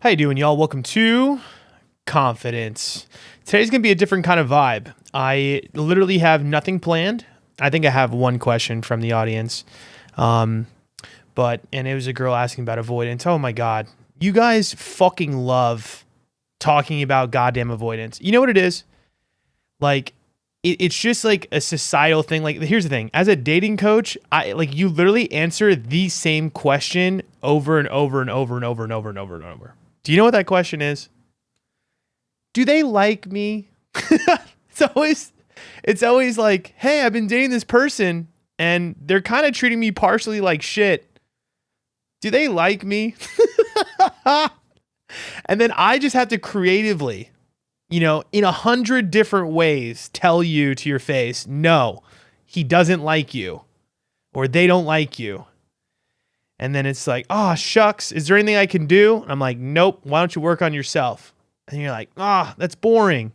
How you doing, y'all? Welcome to Confidence. Today's going to be a different kind of vibe. I literally have nothing planned. I think I have one question from the audience. And it was a girl asking about avoidance. Oh my God. You guys fucking love talking about goddamn avoidance. You know what it is? Like, it's just like a societal thing. Like, here's the thing. As a dating coach, you literally answer the same question over and over and over and over and over and over and over. Do you know what that question is? Do they like me? It's always like, hey, I've been dating this person and they're kind of treating me partially like shit. Do they like me? And then I just have to creatively, in 100 different ways, tell you to your face, no, he doesn't like you or they don't like you. And then it's like, oh, shucks, is there anything I can do? And I'm like, nope, why don't you work on yourself? And you're like, that's boring.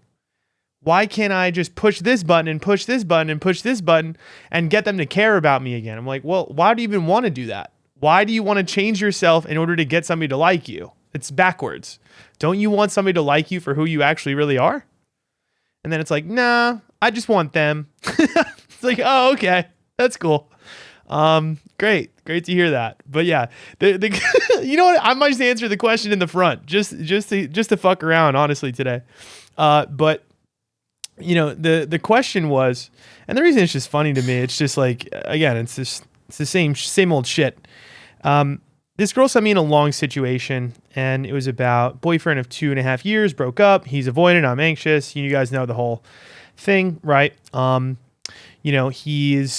Why can't I just push this button and push this button and push this button and get them to care about me again? I'm like, well, why do you even want to do that? Why do you want to change yourself in order to get somebody to like you? It's backwards. Don't you want somebody to like you for who you actually really are? And then it's like, nah, I just want them. It's like, oh, okay, that's cool. Great to hear that. But yeah, you know what? I might just answer the question in the front, just to fuck around, honestly, today. But the question was, and the reason it's just funny to me, it's just like, again, it's the same old shit. This girl sent me in a long situation, and it was about boyfriend of 2.5 years, broke up. He's avoidant. I'm anxious. You guys know the whole thing, right? He's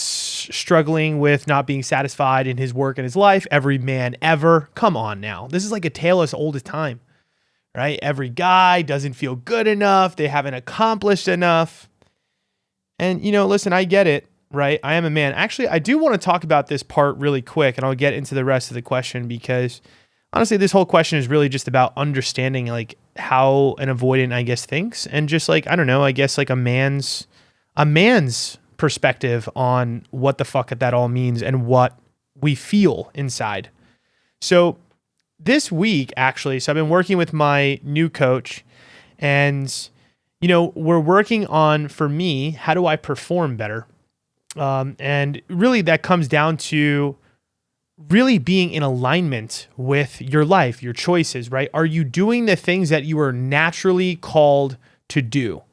struggling with not being satisfied in his work and his life. Every man ever. Come on now. This is like a tale as old as time, right? Every guy doesn't feel good enough. They haven't accomplished enough. And, listen, I get it, right? I am a man. Actually, I do want to talk about this part really quick, and I'll get into the rest of the question because, honestly, this whole question is really just about understanding, like, how an avoidant, I guess, thinks. And just like, I don't know, I guess like a man's perspective on what the fuck that all means and what we feel inside. So this week, actually, so I've been working with my new coach, and, we're working on, for me, how do I perform better? And really that comes down to really being in alignment with your life, your choices, right? Are you doing the things that you are naturally called to do?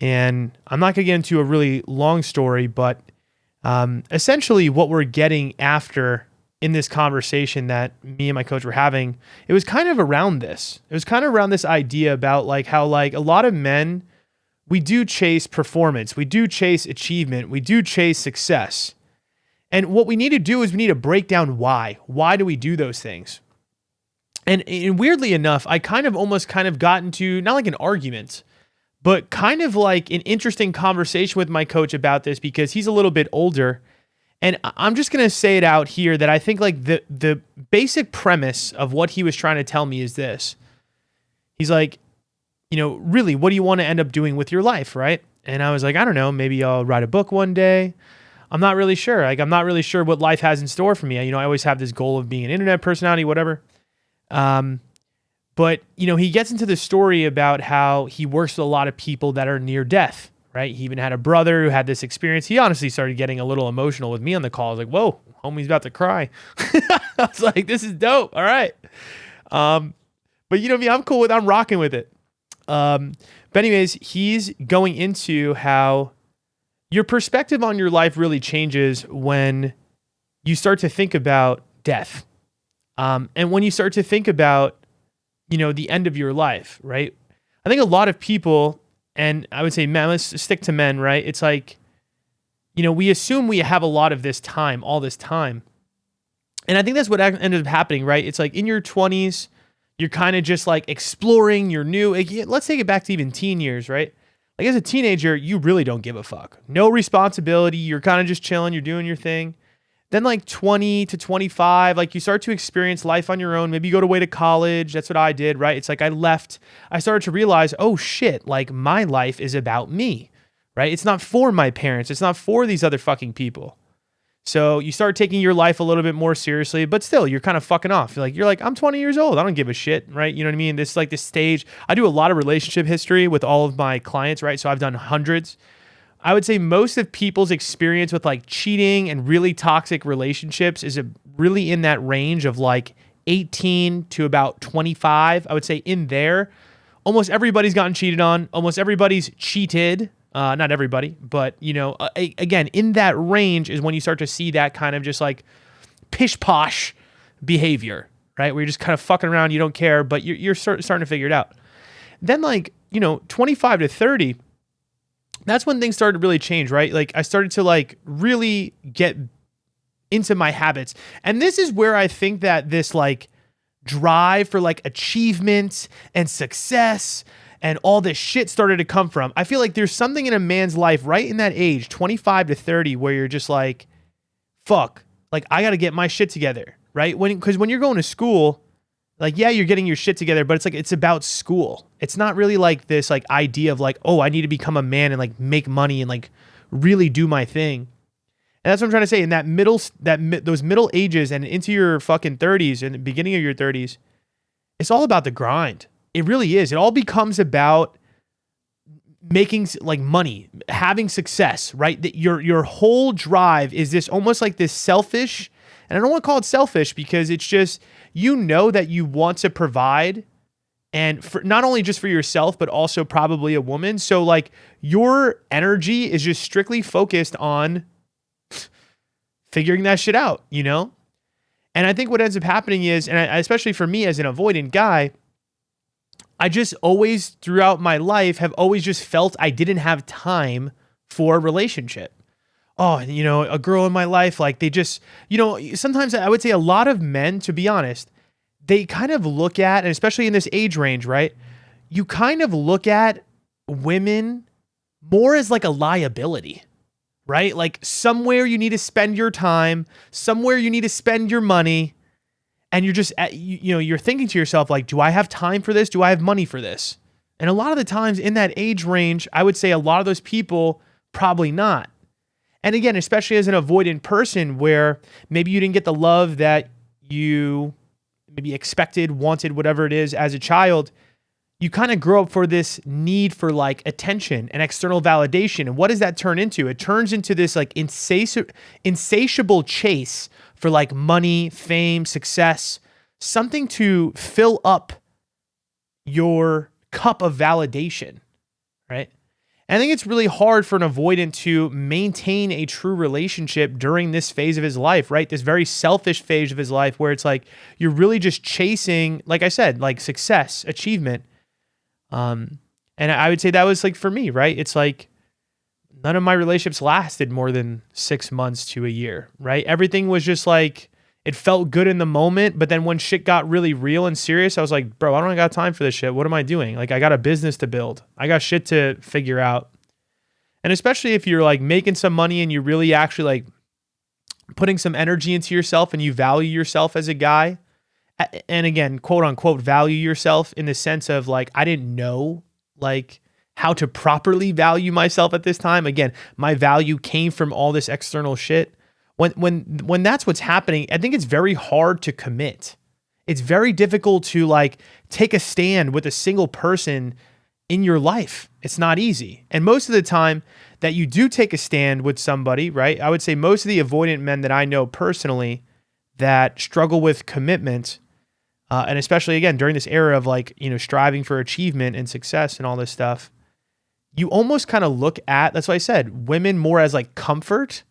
And I'm not going to get into a really long story, but essentially what we're getting after in this conversation that me and my coach were having, it was kind of around this. It was kind of around this idea about like how like a lot of men, we do chase performance, we do chase achievement, we do chase success. And what we need to do is we need to break down why. Why do we do those things? And weirdly enough, I almost got into not like an argument, but kind of like an interesting conversation with my coach about this because he's a little bit older. And I'm just going to say it out here that I think like the basic premise of what he was trying to tell me is this. He's like, really, what do you want to end up doing with your life, right? And I was like, I don't know, maybe I'll write a book one day. I'm not really sure. Like, I'm not really sure what life has in store for me. I always have this goal of being an internet personality, whatever. But, he gets into the story about how he works with a lot of people that are near death, right? He even had a brother who had this experience. He honestly started getting a little emotional with me on the call. I was like, whoa, homie's about to cry. I was like, this is dope. All right. But me, I'm rocking with it. But anyways, he's going into how your perspective on your life really changes when you start to think about death. And when you start to think about, the end of your life, right? I think a lot of people, and I would say men, let's stick to men, right? It's like, we assume we have a lot of this time, all this time. And I think that's what ended up happening, right? It's like in your 20s, you're kind of just like exploring, you're new. Let's take it back to even teen years, right? Like as a teenager, you really don't give a fuck. No responsibility. You're kind of just chilling. You're doing your thing. Then like 20 to 25, like you start to experience life on your own. Maybe you go away to college. That's what I did, right? It's like I started to realize, oh shit, like my life is about me, right? It's not for my parents. It's not for these other fucking people. So you start taking your life a little bit more seriously, but still you're kind of fucking off. You're like, I'm 20 years old. I don't give a shit, right? You know what I mean? This is like this stage. I do a lot of relationship history with all of my clients, right? So I've done hundreds. I would say most of people's experience with like cheating and really toxic relationships is really in that range of like 18 to about 25. I would say in there, almost everybody's gotten cheated on. Almost everybody's cheated. Not everybody, but again, in that range is when you start to see that kind of just like pish posh behavior, right? Where you're just kind of fucking around, you don't care, but you're starting to figure it out. Then 25 to 30, that's when things started to really change, right? Like I started to like really get into my habits. And this is where I think that this like drive for like achievement and success and all this shit started to come from. I feel like there's something in a man's life right in that age, 25 to 30, where you're just like, fuck, like I got to get my shit together, right? Because when you're going to school, like, yeah, you're getting your shit together, but it's like, it's about school. It's not really like this like idea of like, oh, I need to become a man and like make money and like really do my thing. And that's what I'm trying to say. In that those middle ages and into your fucking 30s and the beginning of your 30s, it's all about the grind. It really is. It all becomes about making like money, having success, right? That your whole drive is this almost like this selfish, and I don't want to call it selfish because it's just, that you want to provide, and for not only just for yourself, but also probably a woman. So like your energy is just strictly focused on figuring that shit out, And I think what ends up happening is, and especially for me as an avoidant guy, I just always throughout my life have always just felt I didn't have time for a relationship. Oh, a girl in my life, like they just, sometimes I would say a lot of men, to be honest, they kind of look at, and especially in this age range, right? You kind of look at women more as like a liability, right? Like somewhere you need to spend your time, somewhere you need to spend your money. And you're just, you're thinking to yourself, like, do I have time for this? Do I have money for this? And a lot of the times in that age range, I would say a lot of those people, probably not. And again, especially as an avoidant person where maybe you didn't get the love that you maybe expected, wanted, whatever it is as a child, you kind of grow up for this need for like attention and external validation. And what does that turn into? It turns into this like insatiable chase for like money, fame, success, something to fill up your cup of validation, right? And I think it's really hard for an avoidant to maintain a true relationship during this phase of his life, right? This very selfish phase of his life where it's like you're really just chasing, like I said, like success, achievement. And I would say that was like for me, right? It's like none of my relationships lasted more than 6 months to a year, right? Everything was just like, it felt good in the moment, but then when shit got really real and serious, I was like, bro, I don't got time for this shit. What am I doing? Like, I got a business to build. I got shit to figure out. And especially if you're like making some money and you really actually like putting some energy into yourself and you value yourself as a guy, and again, quote unquote, value yourself in the sense of like, I didn't know like how to properly value myself at this time. Again, my value came from all this external shit. When that's what's happening, I think it's very hard to commit. It's very difficult to like take a stand with a single person in your life. It's not easy. And most of the time that you do take a stand with somebody, right? I would say most of the avoidant men that I know personally that struggle with commitment, and especially again, during this era of like, striving for achievement and success and all this stuff, you almost kind of look at, that's why I said, women more as like comfort.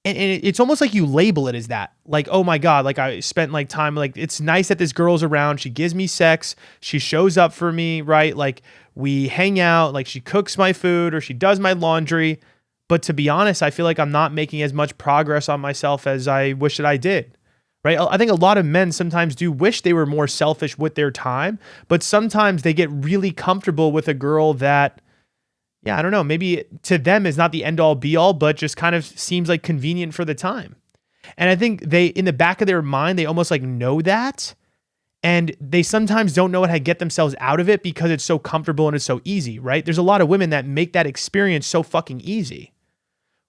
And it's almost like you label it as that. Like, oh my God, like I spent like time, like it's nice that this girl's around. She gives me sex. She shows up for me, right? Like we hang out, like she cooks my food or she does my laundry. But to be honest, I feel like I'm not making as much progress on myself as I wish that I did, right? I think a lot of men sometimes do wish they were more selfish with their time, but sometimes they get really comfortable with a girl that, yeah, I don't know, maybe to them is not the end all be all, but just kind of seems like convenient for the time. And I think they, in the back of their mind, they almost like know that. And they sometimes don't know how to get themselves out of it because it's so comfortable and it's so easy, right? There's a lot of women that make that experience so fucking easy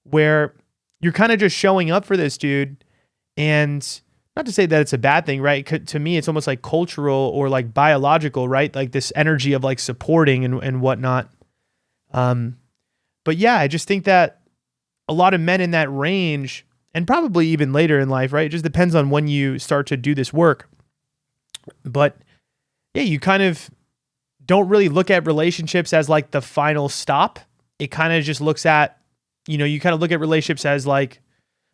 where you're kind of just showing up for this dude. And not to say that it's a bad thing, right? To me, it's almost like cultural or like biological, right? Like this energy of like supporting and whatnot. But yeah, I just think that a lot of men in that range, and probably even later in life, right? It just depends on when you start to do this work. But yeah, you kind of don't really look at relationships as like the final stop. It kind of just looks at, you kind of look at relationships as like,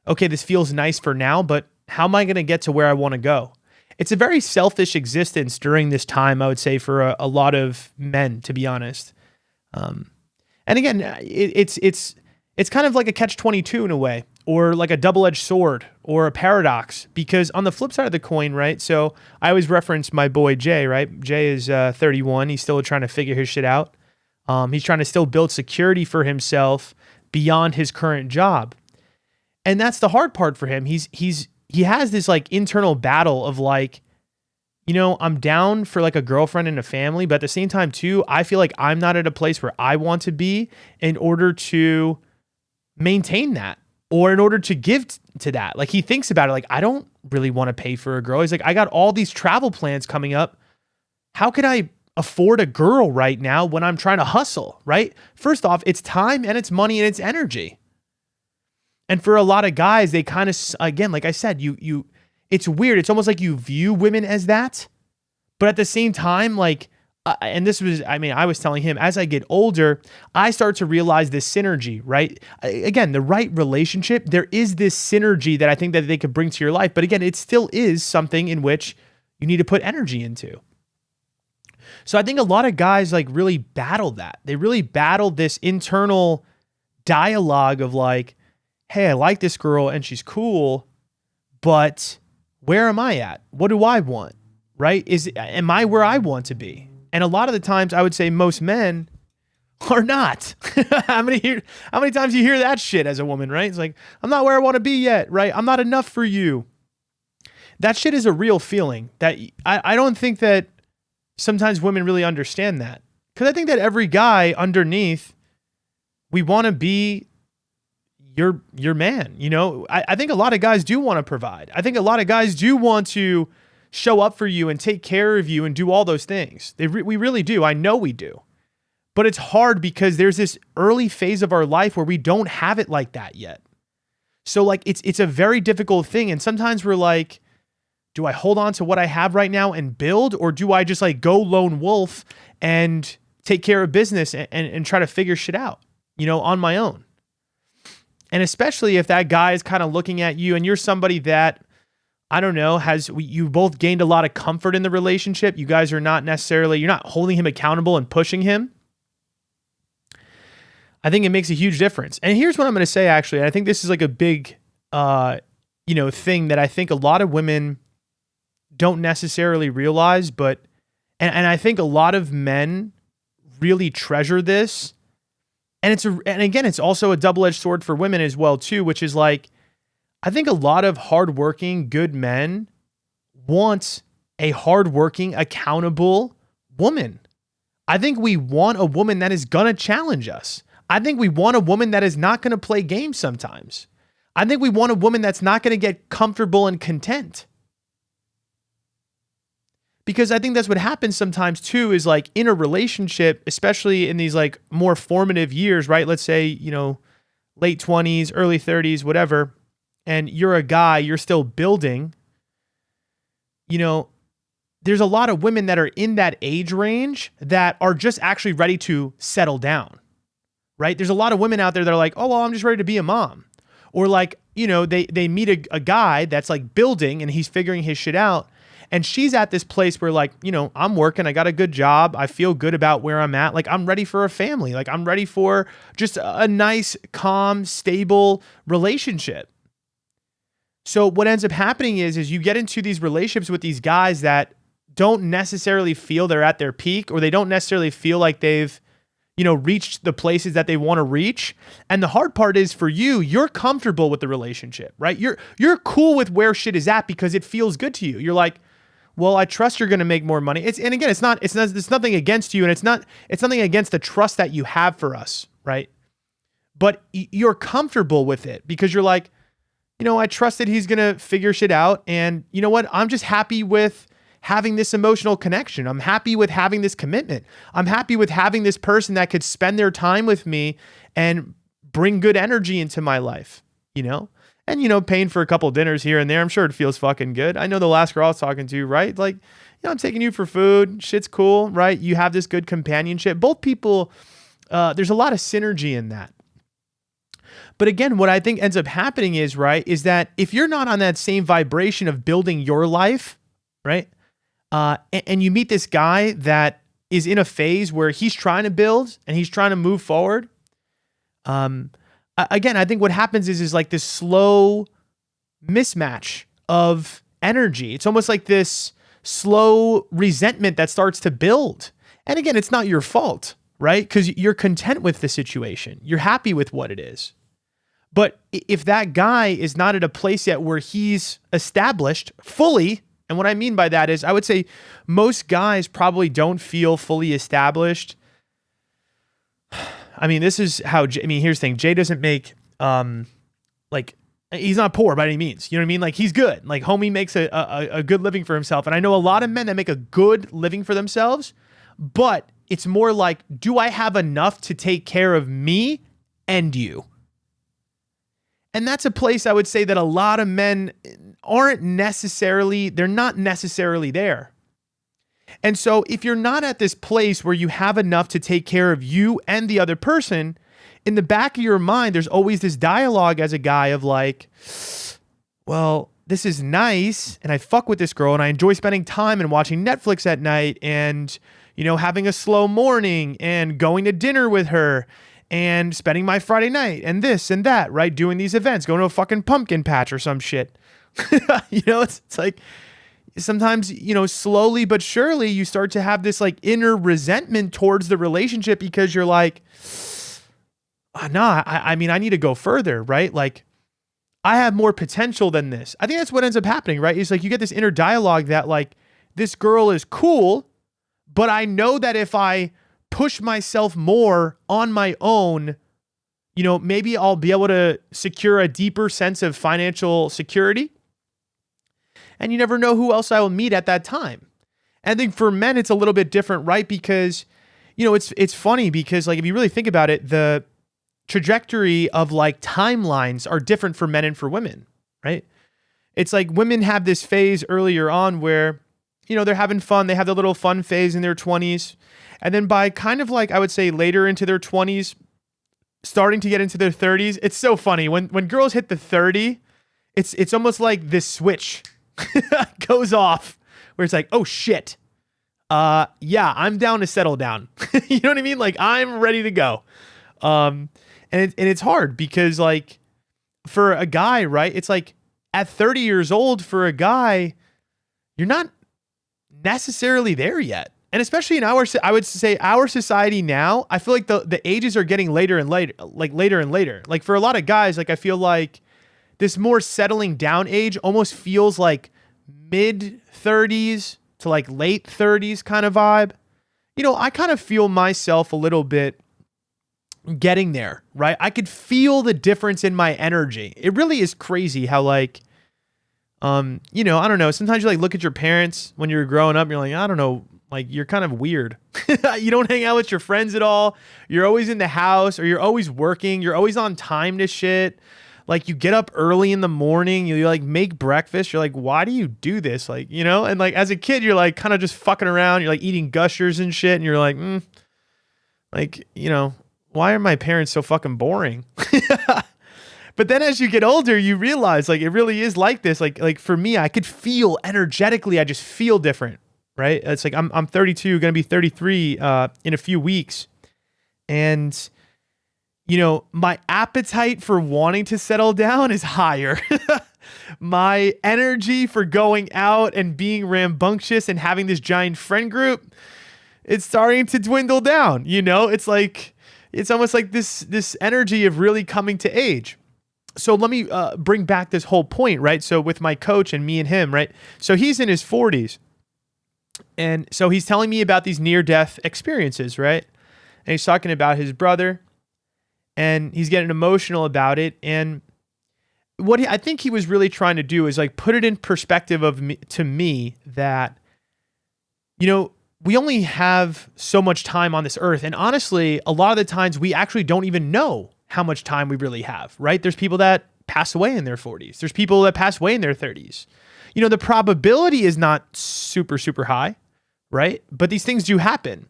okay, this feels nice for now, but how am I going to get to where I want to go? It's a very selfish existence during this time, I would say, for a lot of men, to be honest. And again, it's kind of like a catch-22 in a way, or like a double-edged sword or a paradox, because on the flip side of the coin, right? So I always reference my boy Jay, right? Jay is 31. He's still trying to figure his shit out. He's trying to still build security for himself beyond his current job. And that's the hard part for him. He has this like internal battle of like, I'm down for like a girlfriend and a family, but at the same time too, I feel like I'm not at a place where I want to be in order to maintain that, or in order to give to that. Like he thinks about it, like, I don't really want to pay for a girl. He's like, I got all these travel plans coming up. How could I afford a girl right now when I'm trying to hustle, right? First off, it's time and it's money and it's energy. And for a lot of guys, they kind of, again, like I said, it's weird. It's almost like you view women as that, but at the same time, like, and this was, I was telling him, as I get older, I start to realize this synergy, right? Again, the right relationship, there is this synergy that I think that they could bring to your life. But again, it still is something in which you need to put energy into. So I think a lot of guys like really battle that. They really battle this internal dialogue of like, hey, I like this girl and she's cool, but where am I at? What do I want? Right? Am I where I want to be? And a lot of the times I would say most men are not. How many times you hear that shit as a woman, right? It's like, I'm not where I want to be yet, right? I'm not enough for you. That shit is a real feeling that I don't think that sometimes women really understand that. Because I think that every guy underneath, we want to be your man. I think a lot of guys do want to provide. I think a lot of guys do want to show up for you and take care of you and do all those things. We really do. I know we do. But it's hard because there's this early phase of our life where we don't have it like that yet. So like it's a very difficult thing. And sometimes we're like, do I hold on to what I have right now and build, or do I just like go lone wolf and take care of business and try to figure shit out, on my own? And especially if that guy is kind of looking at you and you're somebody that, I don't know, you both gained a lot of comfort in the relationship. You guys are not necessarily, you're not holding him accountable and pushing him. I think it makes a huge difference. And here's what I'm going to say, actually. I think this is like a big, thing that I think a lot of women don't necessarily realize, but, and I think a lot of men really treasure this. And again, it's also a double-edged sword for women as well, too, which is like, I think a lot of hardworking, good men want a hardworking, accountable woman. I think we want a woman that is going to challenge us. I think we want a woman that is not going to play games sometimes. I think we want a woman that's not going to get comfortable and content. Because I think that's what happens sometimes too, is like in a relationship, especially in these like more formative years, right? Let's say, late 20s, early 30s, whatever. And you're a guy, you're still building, there's a lot of women that are in that age range that are just actually ready to settle down, right? There's a lot of women out there that are like, oh, well, I'm just ready to be a mom. Or like, they meet a guy that's like building and he's figuring his shit out. And she's at this place where like, I'm working, I got a good job. I feel good about where I'm at. Like I'm ready for a family. Like I'm ready for just a nice, calm, stable relationship. So what ends up happening is you get into these relationships with these guys that don't necessarily feel they're at their peak, or they don't necessarily feel like they've, reached the places that they want to reach. And the hard part is for you, you're comfortable with the relationship, right? You're cool with where shit is at because it feels good to you. You're like, well, I trust you're going to make more money. It's nothing against you. And it's nothing against the trust that you have for us. Right. but you're comfortable with it because you're like, I trust that he's going to figure shit out. And you know what? I'm just happy with having this emotional connection. I'm happy with having this commitment. I'm happy with having this person that could spend their time with me and bring good energy into my life, And, paying for a couple dinners here and there, I'm sure it feels fucking good. I know the last girl I was talking to, right? Like, I'm taking you for food. Shit's cool, right? You have this good companionship. Both people, there's a lot of synergy in that. But again, what I think ends up happening is that if you're not on that same vibration of building your life, right? And you meet this guy that is in a phase where he's trying to build and he's trying to move forward. Again, I think what happens is like this slow mismatch of energy. It's almost like this slow resentment that starts to build. And again, it's not your fault, right? Because you're content with the situation. You're happy with what it is. But if that guy is not at a place yet where he's established fully, and what I mean by that is I would say most guys probably don't feel fully established. I mean, this is how, here's the thing. Jay doesn't make, he's not poor by any means. You know what I mean? Like, he's good. Like, homie makes a good living for himself. And I know a lot of men that make a good living for themselves, but it's more like, do I have enough to take care of me and you? And that's a place I would say that a lot of men they're not necessarily there. And so if you're not at this place where you have enough to take care of you and the other person, in the back of your mind, there's always this dialogue as a guy of like, well, this is nice. And I fuck with this girl and I enjoy spending time and watching Netflix at night and, having a slow morning and going to dinner with her and spending my Friday night and this and that, right? Doing these events, going to a fucking pumpkin patch or some shit. It's like sometimes, slowly but surely you start to have this like inner resentment towards the relationship because you're like, I need to go further, right? Like I have more potential than this. I think that's what ends up happening, right? It's like you get this inner dialogue that like this girl is cool, but I know that if I push myself more on my own, maybe I'll be able to secure a deeper sense of financial security. And you never know who else I will meet at that time. And I think for men, it's a little bit different, right? Because, it's funny because like, if you really think about it, the trajectory of like timelines are different for men and for women, right? It's like women have this phase earlier on where, they're having fun. They have the little fun phase in their 20s. And then by kind of like, I would say later into their 20s, starting to get into their 30s, it's so funny. When girls hit the 30, it's almost like this switch goes off where it's like, oh shit. Yeah, I'm down to settle down. You know what I mean? Like I'm ready to go. And it's hard because like for a guy, right? It's like at 30 years old for a guy, you're not necessarily there yet. And especially in I would say our society now, I feel like the ages are getting later and later, like later and later. Like for a lot of guys, like I feel like this more settling down age almost feels like mid 30s to like late 30s kind of vibe. I kind of feel myself a little bit getting there, right? I could feel the difference in my energy. It really is crazy how like, I don't know. Sometimes you like look at your parents when you're growing up and you're like, I don't know, like you're kind of weird. You don't hang out with your friends at all. You're always in the house or you're always working. You're always on time to shit. Like you get up early in the morning, you like make breakfast. You're like, why do you do this? Like, and like as a kid, you're like kind of just fucking around. You're like eating Gushers and shit. And you're like, why are my parents so fucking boring? But then as you get older, you realize like it really is like this. Like for me, I could feel energetically. I just feel different, right? It's like I'm 32, going to be 33 in a few weeks. And, my appetite for wanting to settle down is higher. My energy for going out and being rambunctious and having this giant friend group, it's starting to dwindle down. It's like, it's almost like this energy of really coming to age. So let me bring back this whole point, right? So with my coach and me and him, right? So he's in his 40s. And so he's telling me about these near-death experiences, right? And he's talking about his brother. and he's getting emotional about it. And I think he was really trying to do is like put it in perspective to me that, we only have so much time on this earth. And honestly, a lot of the times we actually don't even know how much time we really have, right? There's people that pass away in their 40s. There's people that pass away in their 30s. The probability is not super, super high, right? But these things do happen.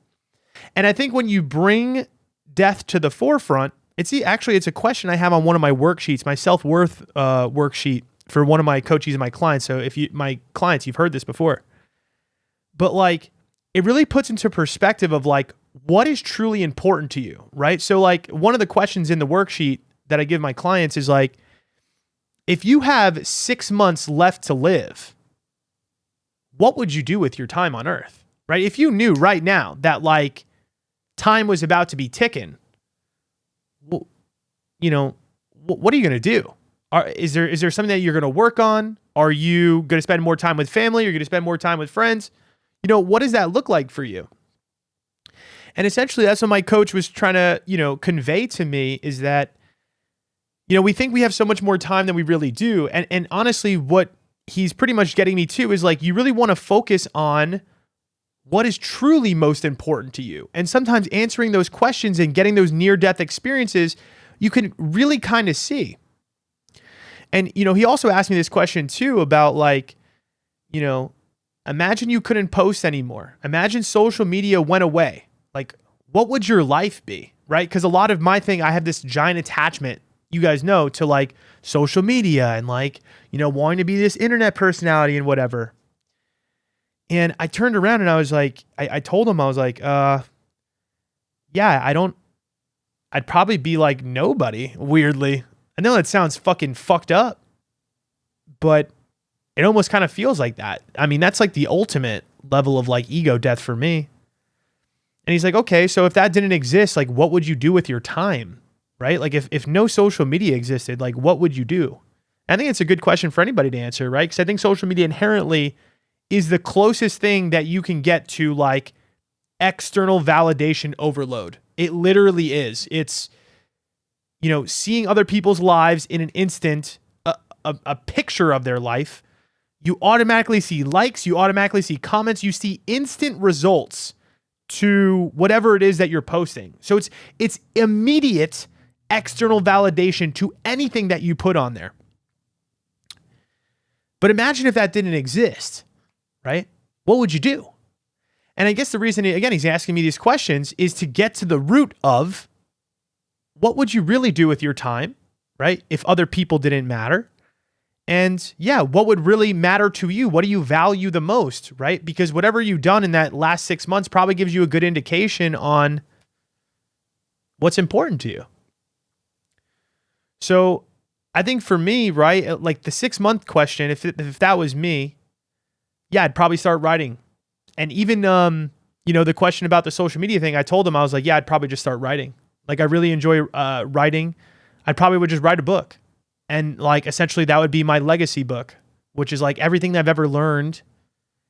And I think when you bring death to the forefront, it's a question I have on one of my worksheets, my self-worth worksheet for one of my coaches and my clients. So my clients, you've heard this before, but like, it really puts into perspective of like, what is truly important to you, right? So like one of the questions in the worksheet that I give my clients is like, if you have 6 months left to live, what would you do with your time on earth, right? If you knew right now that like time was about to be ticking, well, what are you going to do? Is there something that you're going to work on? Are you going to spend more time with family? You're going to spend more time with friends? What does that look like for you? And essentially that's what my coach was trying to, convey to me is that, we think we have so much more time than we really do. And honestly, what he's pretty much getting me to is like, you really want to focus on what is truly most important to you. And sometimes answering those questions and getting those near-death experiences, you can really kind of see. And, he also asked me this question too about like, imagine you couldn't post anymore. Imagine social media went away. Like, what would your life be, right? Because a lot of my thing, I have this giant attachment, you guys know, to like social media and like, wanting to be this internet personality and whatever. And I turned around and I was like, I told him, I was like, yeah, I'd probably be like nobody, weirdly. I know that sounds fucking fucked up, but it almost kind of feels like that. I mean, that's like the ultimate level of like ego death for me. And he's like, okay, so if that didn't exist, like what would you do with your time? Right? Like if no social media existed, like what would you do? I think it's a good question for anybody to answer, right? Because I think social media inherently is the closest thing that you can get to like external validation overload. It literally is. It's, seeing other people's lives in an instant, a picture of their life. You automatically see likes, you automatically see comments, you see instant results to whatever it is that you're posting. So it's immediate external validation to anything that you put on there. But imagine if that didn't exist, right? What would you do? And I guess the reason, again, he's asking me these questions is to get to the root of what would you really do with your time, right? If other people didn't matter. And yeah, what would really matter to you? What do you value the most, right? Because whatever you've done in that last 6 months probably gives you a good indication on what's important to you. So I think for me, right, like the 6 month question, if that was me, yeah, I'd probably start writing. And even, the question about the social media thing, I told him, I was like, yeah, I'd probably just start writing. Like I really enjoy writing. I probably would just write a book. And like, essentially that would be my legacy book, which is like everything that I've ever learned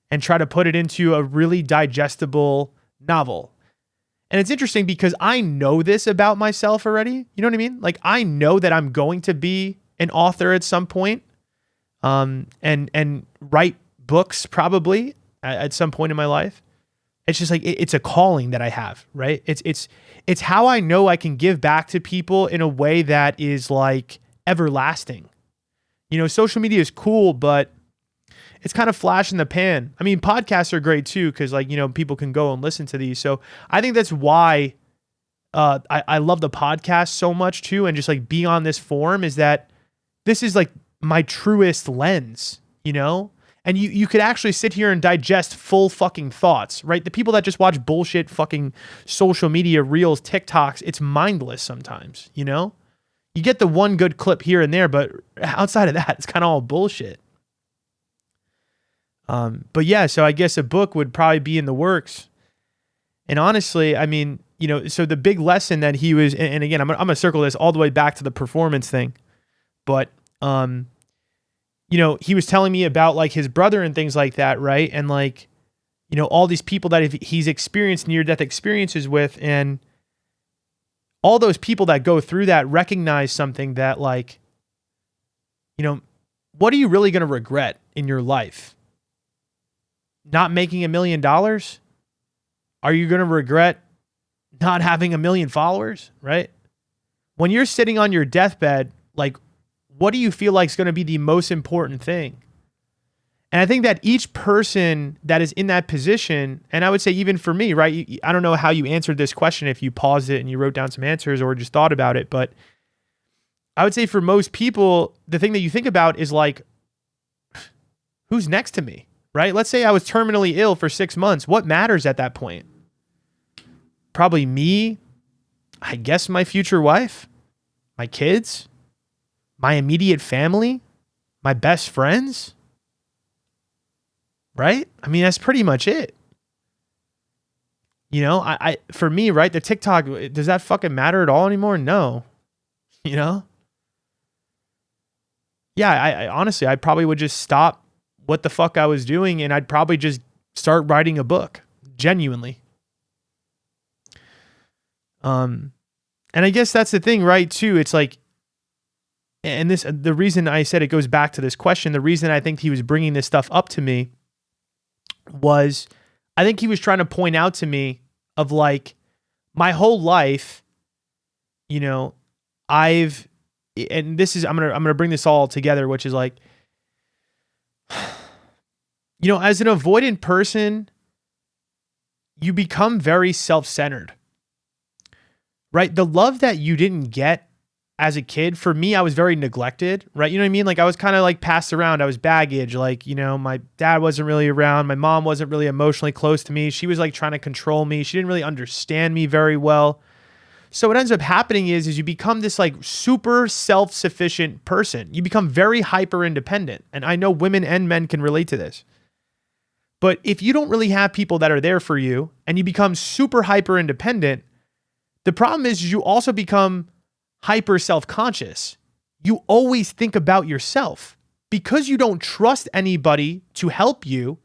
and try to put it into a really digestible novel. And it's interesting because I know this about myself already. You know what I mean? Like I know that I'm going to be an author at some point, and write books probably at some point in my life. It's just like, it's a calling that I have, right? It's how I know I can give back to people in a way that is like everlasting. Social media is cool, but it's kind of flash in the pan. I mean, podcasts are great too, because like, people can go and listen to these. So I think that's why I love the podcast so much too. And just like being on this forum is that this is like my truest lens, and you could actually sit here and digest full fucking thoughts, right? The people that just watch bullshit fucking social media reels, TikToks, it's mindless sometimes, You get the one good clip here and there, but outside of that, it's kind of all bullshit. But yeah, so I guess a book would probably be in the works. And honestly, I mean, so the big lesson that he was, and again, I'm going to circle this all the way back to the performance thing, but, he was telling me about like his brother and things like that. Right. And like, all these people that he's experienced near-death experiences with, and all those people that go through that recognize something that, like, what are you really going to regret in your life? Not making $1 million? Are you going to regret not having 1 million followers, right? When you're sitting on your deathbed, like, what do you feel like is going to be the most important thing? And I think that each person that is in that position, and I would say even for me, right? I don't know how you answered this question, if you paused it and you wrote down some answers or just thought about it, but I would say for most people, the thing that you think about is like, who's next to me, right? Let's say I was terminally ill for 6 months. What matters at that point? Probably me, I guess my future wife, my kids, my immediate family, my best friends, right? I mean, that's pretty much it. I for me, right, the TikTok, does that fucking matter at all anymore? No. Yeah, I honestly, I probably would just stop what the fuck I was doing and I'd probably just start writing a book, genuinely. And I guess that's the thing, right, too. It's like, and the reason I said it goes back to this question, the reason I think he was bringing this stuff up to me was, I think he was trying to point out to me of like, my whole life, and this is, I'm going to bring this all together, which is like, as an avoidant person, you become very self-centered, right? The love that you didn't get as a kid, for me, I was very neglected, right? You know what I mean? Like, I was kind of like passed around. I was baggage. Like, my dad wasn't really around. My mom wasn't really emotionally close to me. She was like trying to control me. She didn't really understand me very well. So what ends up happening is you become this like super self-sufficient person. You become very hyper independent. And I know women and men can relate to this. But if you don't really have people that are there for you and you become super hyper independent, the problem is you also become hyper self-conscious. You always think about yourself. Because you don't trust anybody to help you,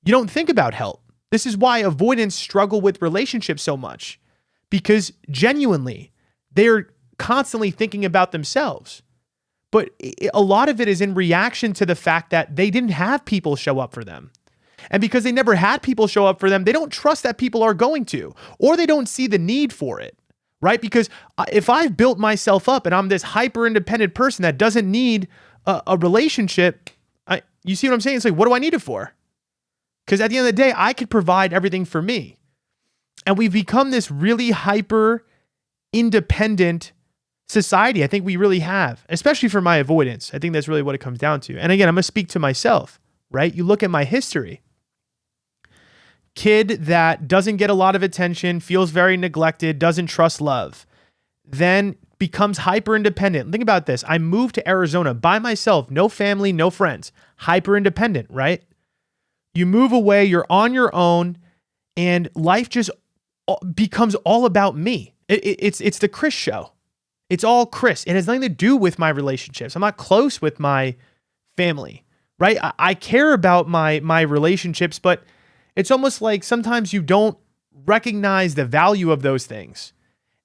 you don't think about help. This is why avoidants struggle with relationships so much. Because genuinely, they're constantly thinking about themselves. But a lot of it is in reaction to the fact that they didn't have people show up for them. And because they never had people show up for them, they don't trust that people are going to, or they don't see the need for it, right? Because if I've built myself up and I'm this hyper independent person that doesn't need a relationship, you see what I'm saying? It's like, what do I need it for? Because at the end of the day, I could provide everything for me. And we've become this really hyper independent society. I think we really have, especially for my avoidance. I think that's really what it comes down to. And again, I'm going to speak to myself, right? You look at my history. Kid that doesn't get a lot of attention, feels very neglected, doesn't trust love, then becomes hyper independent. Think about this. I moved to Arizona by myself, no family, no friends, hyper independent, right? You move away, you're on your own, and life just becomes all about me. It's the Chris show. It's all Chris. It has nothing to do with my relationships. I'm not close with my family, right? I care about my relationships, but it's almost like sometimes you don't recognize the value of those things.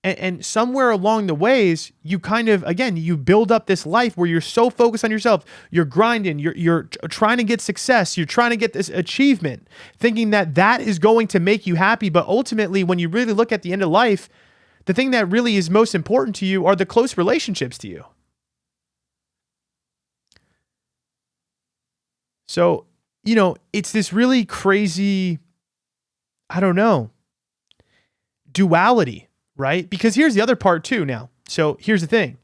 And somewhere along the ways, you kind of, again, you build up this life where you're so focused on yourself, you're grinding, you're trying to get success, you're trying to get this achievement, thinking that that is going to make you happy. But ultimately, when you really look at the end of life, the thing that really is most important to you are the close relationships to you. So, it's this really crazy, I don't know, duality. Right? Because here's the other part too now. So here's the thing.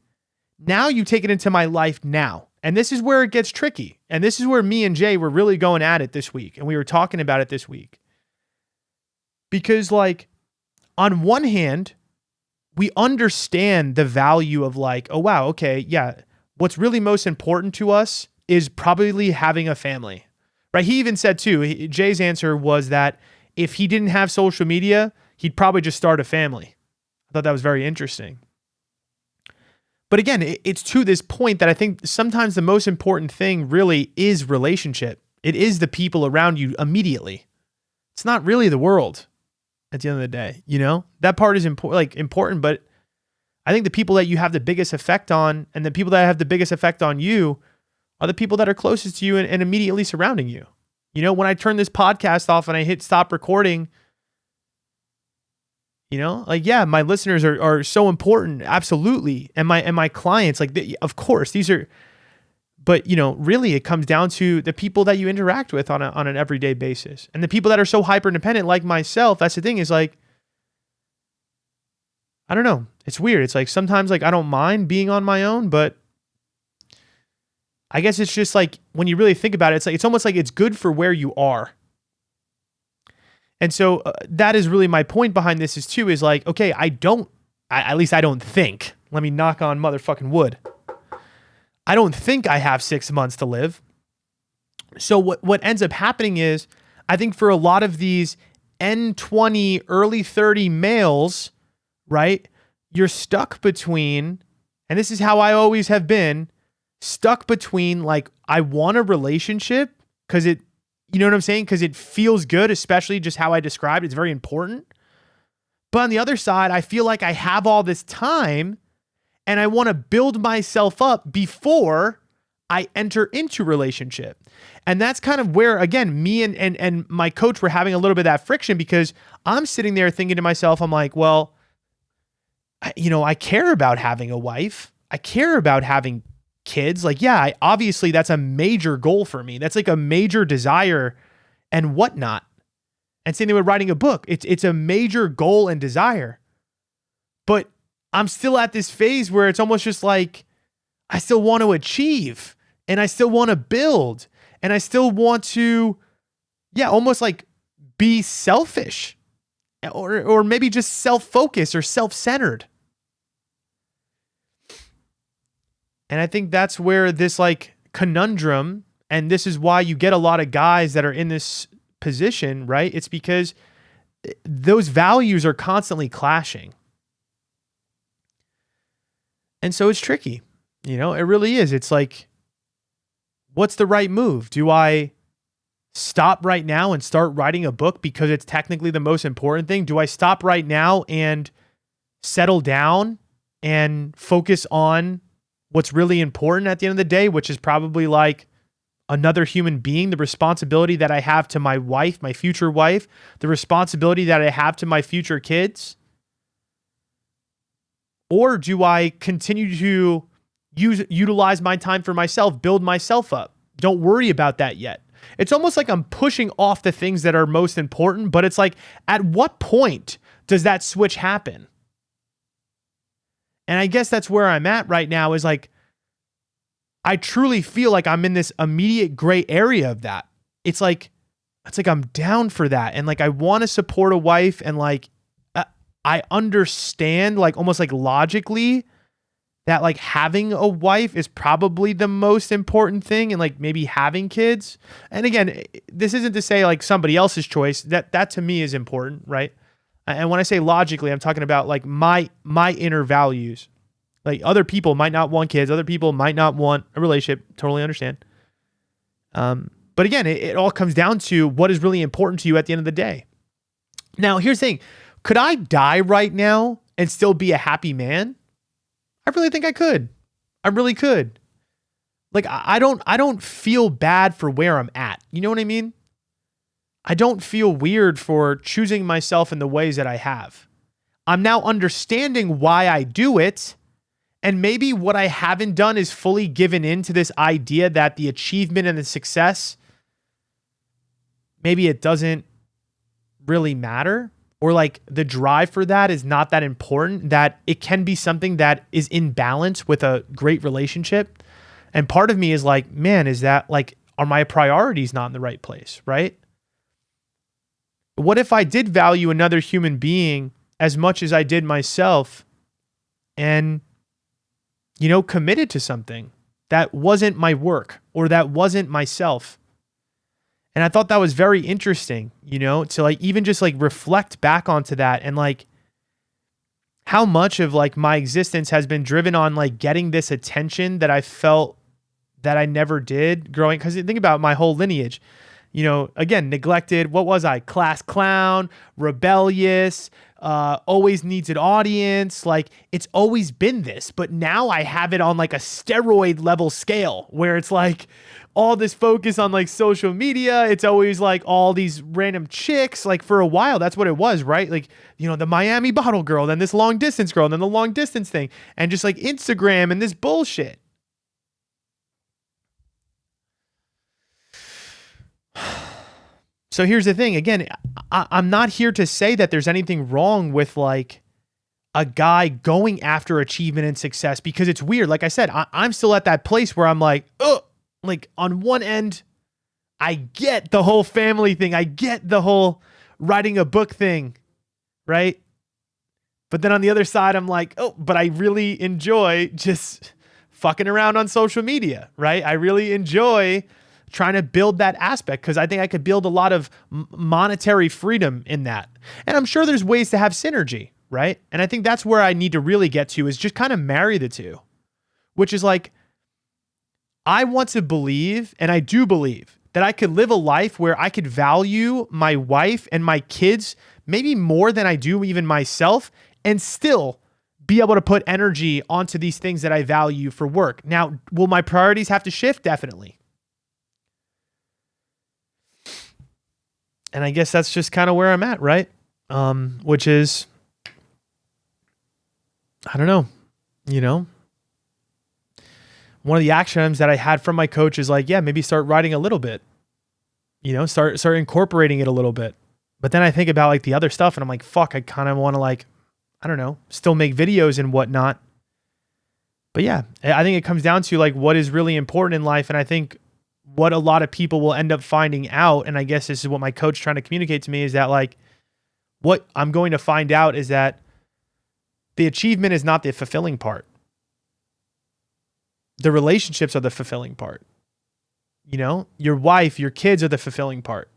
Now you take it into my life now. And this is where it gets tricky. And this is where me and Jay were really going at it this week. And we were talking about it this week. Because like, on one hand, we understand the value of like, oh wow, okay, yeah. What's really most important to us is probably having a family. Right? He even said too, Jay's answer was that if he didn't have social media, he'd probably just start a family. I thought that was very interesting. But again, it's to this point that I think sometimes the most important thing really is relationship. It is the people around you immediately. It's not really the world. at the end of the day. That part is important, but I think the people that you have the biggest effect on and the people that have the biggest effect on you are the people that are closest to you and immediately surrounding you. When I turn this podcast off and I hit stop recording, my listeners are so important. Absolutely. And my clients, of course, these are, but really it comes down to the people that you interact with on an everyday basis. And the people that are so hyper independent, like myself, that's the thing, is I don't know. It's weird. It's sometimes I don't mind being on my own, but I guess it's just when you really think about it, it's almost like it's good for where you are. And so that is really my point behind this is okay, at least I don't think, let me knock on motherfucking wood. I don't think I have 6 months to live. So what ends up happening is, I think for a lot of these N20, early 30 males, right, you're stuck between, and this is how I always have been, stuck between I want a relationship because it, you know what I'm saying? Because it feels good, especially just how I described it. It's very important. But on the other side, I feel like I have all this time and I want to build myself up before I enter into relationship. And that's kind of where, again, me and my coach were having a little bit of that friction, because I'm sitting there thinking to myself, I'm like, well, I care about having a wife. I care about having kids. Obviously that's a major goal for me. That's a major desire and whatnot. And same thing with writing a book. It's a major goal and desire. But I'm still at this phase where it's almost just I still want to achieve and I still want to build and I still want to, almost be selfish or maybe just self-focused or self-centered. And I think that's where this conundrum, and this is why you get a lot of guys that are in this position, right? It's because those values are constantly clashing. And so it's tricky, it really is. It's what's the right move? Do I stop right now and start writing a book because it's technically the most important thing? Do I stop right now and settle down and focus on what's really important at the end of the day, which is probably another human being, the responsibility that I have to my wife, my future wife, the responsibility that I have to my future kids? Or do I continue to utilize my time for myself, build myself up? Don't worry about that yet. It's almost like I'm pushing off the things that are most important, but it's at what point does that switch happen? And I guess that's where I'm at right now is I truly feel like I'm in this immediate gray area of that. It's I'm down for that. And I want to support a wife and I understand almost logically that having a wife is probably the most important thing and maybe having kids. And again, this isn't to say somebody else's choice. That to me is important, right? And when I say logically, I'm talking about my inner values. Other people might not want kids. Other people might not want a relationship. Totally understand. But again, it all comes down to what is really important to you at the end of the day. Now, here's the thing. Could I die right now and still be a happy man? I really think I could. I really could. I don't feel bad for where I'm at. You know what I mean? I don't feel weird for choosing myself in the ways that I have. I'm now understanding why I do it. And maybe what I haven't done is fully given into this idea that the achievement and the success, maybe it doesn't really matter, or the drive for that is not that important, that it can be something that is in balance with a great relationship. And part of me is man, is that are my priorities not in the right place, right? What if I did value another human being as much as I did myself and, committed to something that wasn't my work or that wasn't myself? And I thought that was very interesting, to even just reflect back onto that and how much of my existence has been driven on getting this attention that I felt that I never did growing. Because think about my whole lineage. again, neglected. What was I? Class clown, rebellious, always needs an audience. Like, it's always been this, but now I have it on like a steroid level scale where it's like all this focus on like social media. It's always like all these random chicks. Like, for a while, that's what it was, right? Like, the Miami bottle girl, then this long distance girl, and then the long distance thing, and just like Instagram and this bullshit. So here's the thing. Again, I'm not here to say that there's anything wrong with like a guy going after achievement and success, because it's weird. Like I said, I'm still at that place where I'm like, oh, like on one end, I get the whole family thing. I get the whole writing a book thing, right? But then on the other side, I'm like, oh, but I really enjoy just fucking around on social media, right? I really enjoy trying to build that aspect because I think I could build a lot of monetary freedom in that. And I'm sure there's ways to have synergy, right? And I think that's where I need to really get to, is just kind of marry the two, which is like, I want to believe, and I do believe, that I could live a life where I could value my wife and my kids maybe more than I do even myself, and still be able to put energy onto these things that I value for work. Now, will my priorities have to shift? Definitely. And I guess that's just kind of where I'm at, right? Which is, I don't know, one of the action items that I had from my coach is like, yeah, maybe start writing a little bit, start incorporating it a little bit. But then I think about like the other stuff and I'm like, fuck, I kind of want to like, I don't know, still make videos and whatnot. But yeah, I think it comes down to like what is really important in life. And I think what a lot of people will end up finding out, and I guess this is what my coach is trying to communicate to me, is that like what I'm going to find out is that the achievement is not the fulfilling part. The relationships are the fulfilling part. Your wife, your kids are the fulfilling part.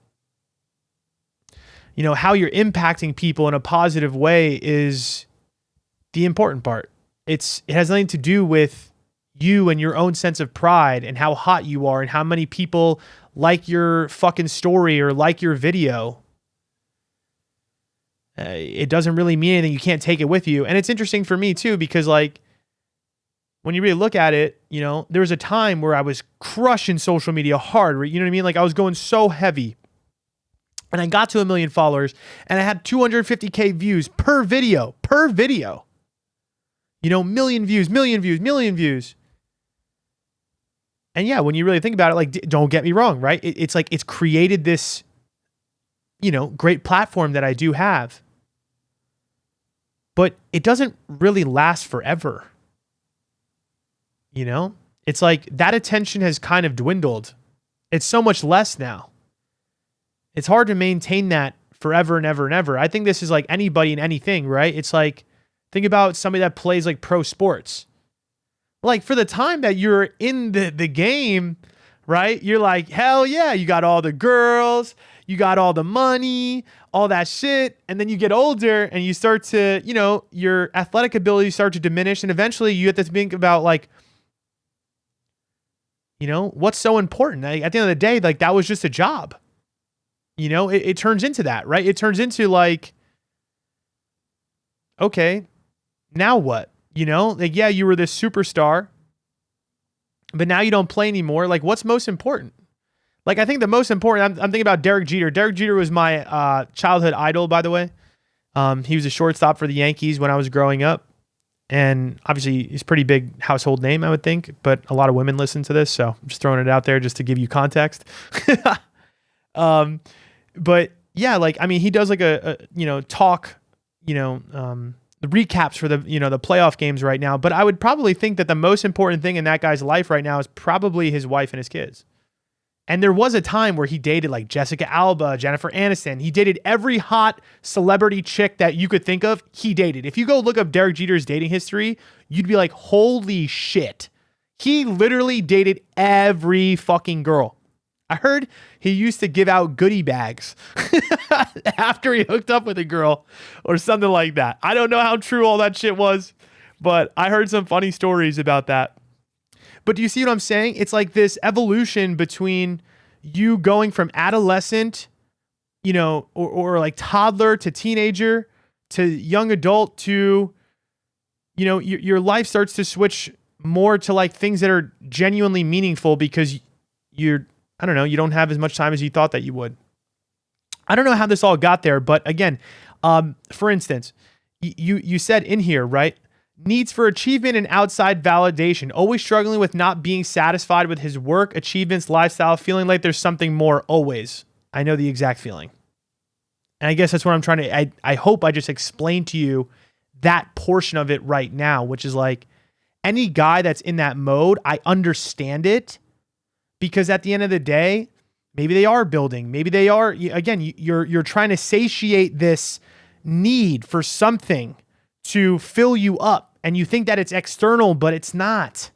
How you're impacting people in a positive way is the important part. It has nothing to do with you and your own sense of pride and how hot you are and how many people like your fucking story or like your video. It doesn't really mean anything. You can't take it with you. And it's interesting for me too, because like when you really look at it, there was a time where I was crushing social media hard. You know what I mean? Like I was going so heavy. And I got to 1 million followers and I had 250K views per video. Million views. And yeah, when you really think about it, like, don't get me wrong, right? It's like, it's created this, great platform that I do have, but it doesn't really last forever. It's like that attention has kind of dwindled. It's so much less now. It's hard to maintain that forever and ever and ever. I think this is like anybody and anything, right? It's like, think about somebody that plays like pro sports. Like for the time that you're in the game, right? You're like, hell yeah, you got all the girls, you got all the money, all that shit. And then you get older and you start to, your athletic abilities start to diminish. And eventually you have to think about like, what's so important? Like, at the end of the day, like that was just a job. It turns into that, right? It turns into like, okay, now what? Like, yeah, you were this superstar, but now you don't play anymore. Like, what's most important? Like, I think the most important, I'm thinking about Derek Jeter. Derek Jeter was my childhood idol, by the way. He was a shortstop for the Yankees when I was growing up. And obviously, he's a pretty big household name, I would think. But a lot of women listen to this, so I'm just throwing it out there just to give you context. But yeah, like, I mean, he does like a talk, the recaps for the, the playoff games right now. But I would probably think that the most important thing in that guy's life right now is probably his wife and his kids. And there was a time where he dated like Jessica Alba, Jennifer Aniston. He dated every hot celebrity chick that you could think of. He dated. If you go look up Derek Jeter's dating history, you'd be like, holy shit. He literally dated every fucking girl. I heard he used to give out goodie bags after he hooked up with a girl or something like that. I don't know how true all that shit was, but I heard some funny stories about that. But do you see what I'm saying? It's like this evolution between, you going from adolescent, or like toddler to teenager to young adult to, your life starts to switch more to like things that are genuinely meaningful because you don't have as much time as you thought that you would. I don't know how this all got there, but again, for instance, you said in here, right? Needs for achievement and outside validation, always struggling with not being satisfied with his work, achievements, lifestyle, feeling like there's something more always. I know the exact feeling. And I guess that's what I'm trying to, I hope I just explained to you that portion of it right now, which is like any guy that's in that mode, I understand it because at the end of the day, maybe they are building, maybe they are, again, you're trying to satiate this need for something to fill you up. And you think that it's external, but it's not.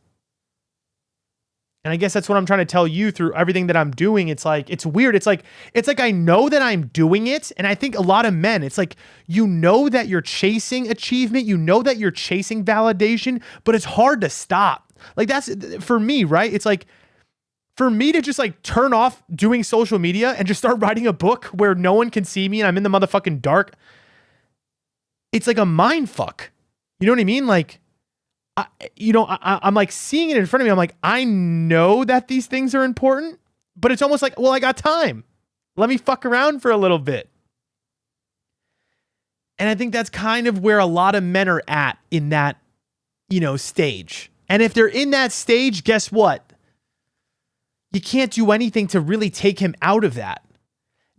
And I guess that's what I'm trying to tell you through everything that I'm doing. It's like, it's weird. It's like I know that I'm doing it. And I think a lot of men, it's like, that you're chasing achievement, that you're chasing validation, but it's hard to stop. Like that's for me, right? It's like, for me to just like turn off doing social media and just start writing a book where no one can see me and I'm in the motherfucking dark. It's like a mind fuck. You know what I mean? Like, I'm like seeing it in front of me. I'm like, I know that these things are important, but it's almost like, well, I got time. Let me fuck around for a little bit. And I think that's kind of where a lot of men are at in that, stage. And if they're in that stage, guess what? You can't do anything to really take him out of that.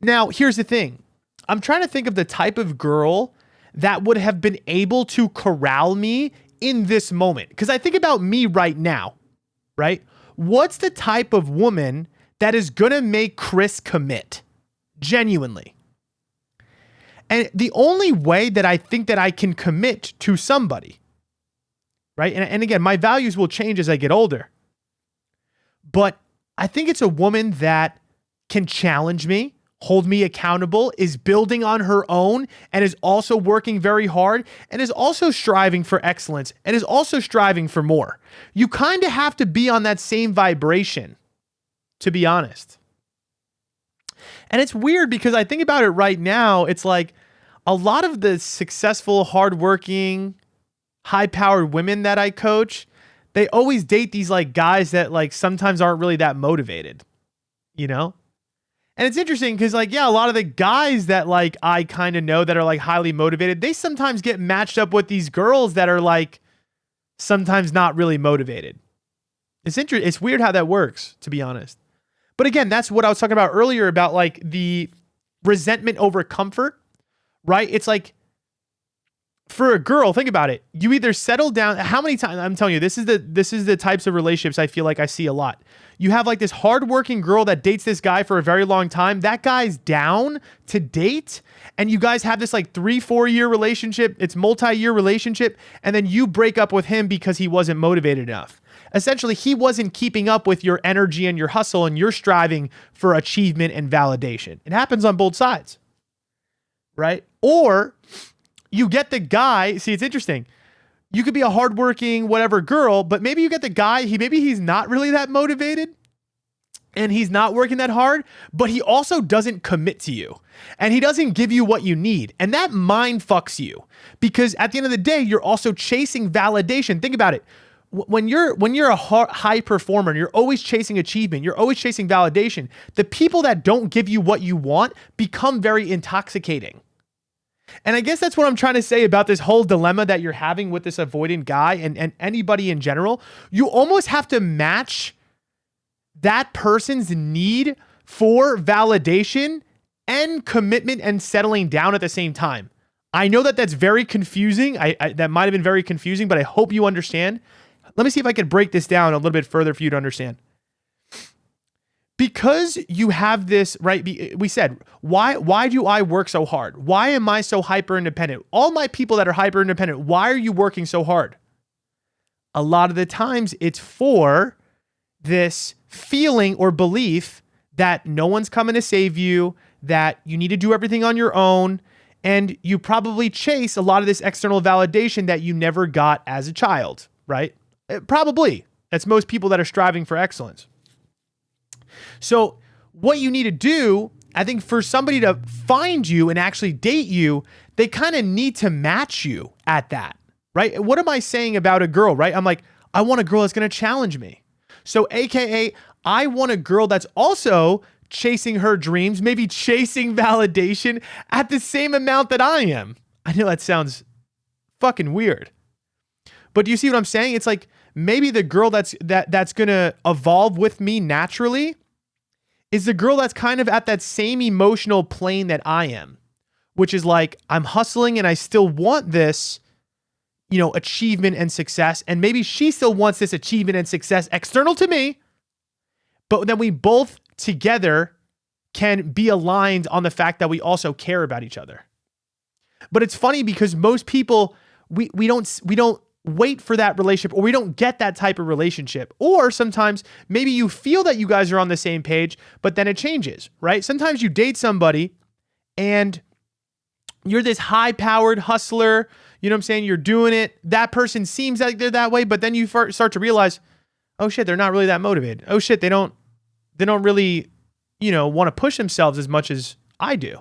Now, here's the thing. I'm trying to think of the type of girl that would have been able to corral me in this moment. Because I think about me right now, right? What's the type of woman that is going to make Chris commit? Genuinely. And the only way that I think that I can commit to somebody, right? And again, my values will change as I get older. But I think it's a woman that can challenge me, hold me accountable, is building on her own, and is also working very hard, and is also striving for excellence, and is also striving for more. You kind of have to be on that same vibration, to be honest. And it's weird because I think about it right now, it's like a lot of the successful, hardworking, high-powered women that I coach, they always date these like guys that like sometimes aren't really that motivated, And it's interesting because like, yeah, a lot of the guys that like I kind of know that are like highly motivated, they sometimes get matched up with these girls that are like sometimes not really motivated. It's interesting. It's weird how that works, to be honest. But again, that's what I was talking about earlier about like the resentment over comfort, right? It's like for a girl, think about it. You either settle down. How many times? I'm telling you, this is the types of relationships I feel like I see a lot. You have like this hardworking girl that dates this guy for a very long time. That guy's down to date, and you guys have this like 3-4 year relationship. It's multi-year relationship, and then you break up with him because he wasn't motivated enough. Essentially, he wasn't keeping up with your energy and your hustle, and you're striving for achievement and validation. It happens on both sides, right? Or you get the guy. See, it's interesting. You could be a hardworking, whatever girl, but maybe you get the guy, maybe he's not really that motivated and he's not working that hard, but he also doesn't commit to you and he doesn't give you what you need. And that mind fucks you because at the end of the day, you're also chasing validation. Think about it. When you're a high performer and you're always chasing achievement, you're always chasing validation, the people that don't give you what you want become very intoxicating. And I guess that's what I'm trying to say about this whole dilemma that you're having with this avoidant guy and anybody in general. You almost have to match that person's need for validation and commitment and settling down at the same time. I know that that's very confusing. That might have been very confusing, but I hope you understand. Let me see if I can break this down a little bit further for you to understand. Because you have this, right? We said, why do I work so hard? Why am I so hyper independent? All my people that are hyper independent, why are you working so hard? A lot of the times it's for this feeling or belief that no one's coming to save you, that you need to do everything on your own, and you probably chase a lot of this external validation that you never got as a child, right? Probably. That's most people that are striving for excellence. So what you need to do, I think for somebody to find you and actually date you, they kind of need to match you at that, right? What am I saying about a girl, right? I'm like, I want a girl that's going to challenge me. So AKA, I want a girl that's also chasing her dreams, maybe chasing validation at the same amount that I am. I know that sounds fucking weird. But do you see what I'm saying? It's like maybe the girl that's going to evolve with me naturally is the girl that's kind of at that same emotional plane that I am, which is like, I'm hustling and I still want this, achievement and success. And maybe she still wants this achievement and success external to me, but then we both together can be aligned on the fact that we also care about each other. But it's funny because most people, we don't wait for that relationship, or we don't get that type of relationship. Or sometimes maybe you feel that you guys are on the same page, but then it changes, right? Sometimes you date somebody and you're this high-powered hustler, you know what I'm saying? You're doing it. That person seems like they're that way, but then you start to realize, oh shit, they're not really that motivated. Oh shit, they don't really, want to push themselves as much as I do.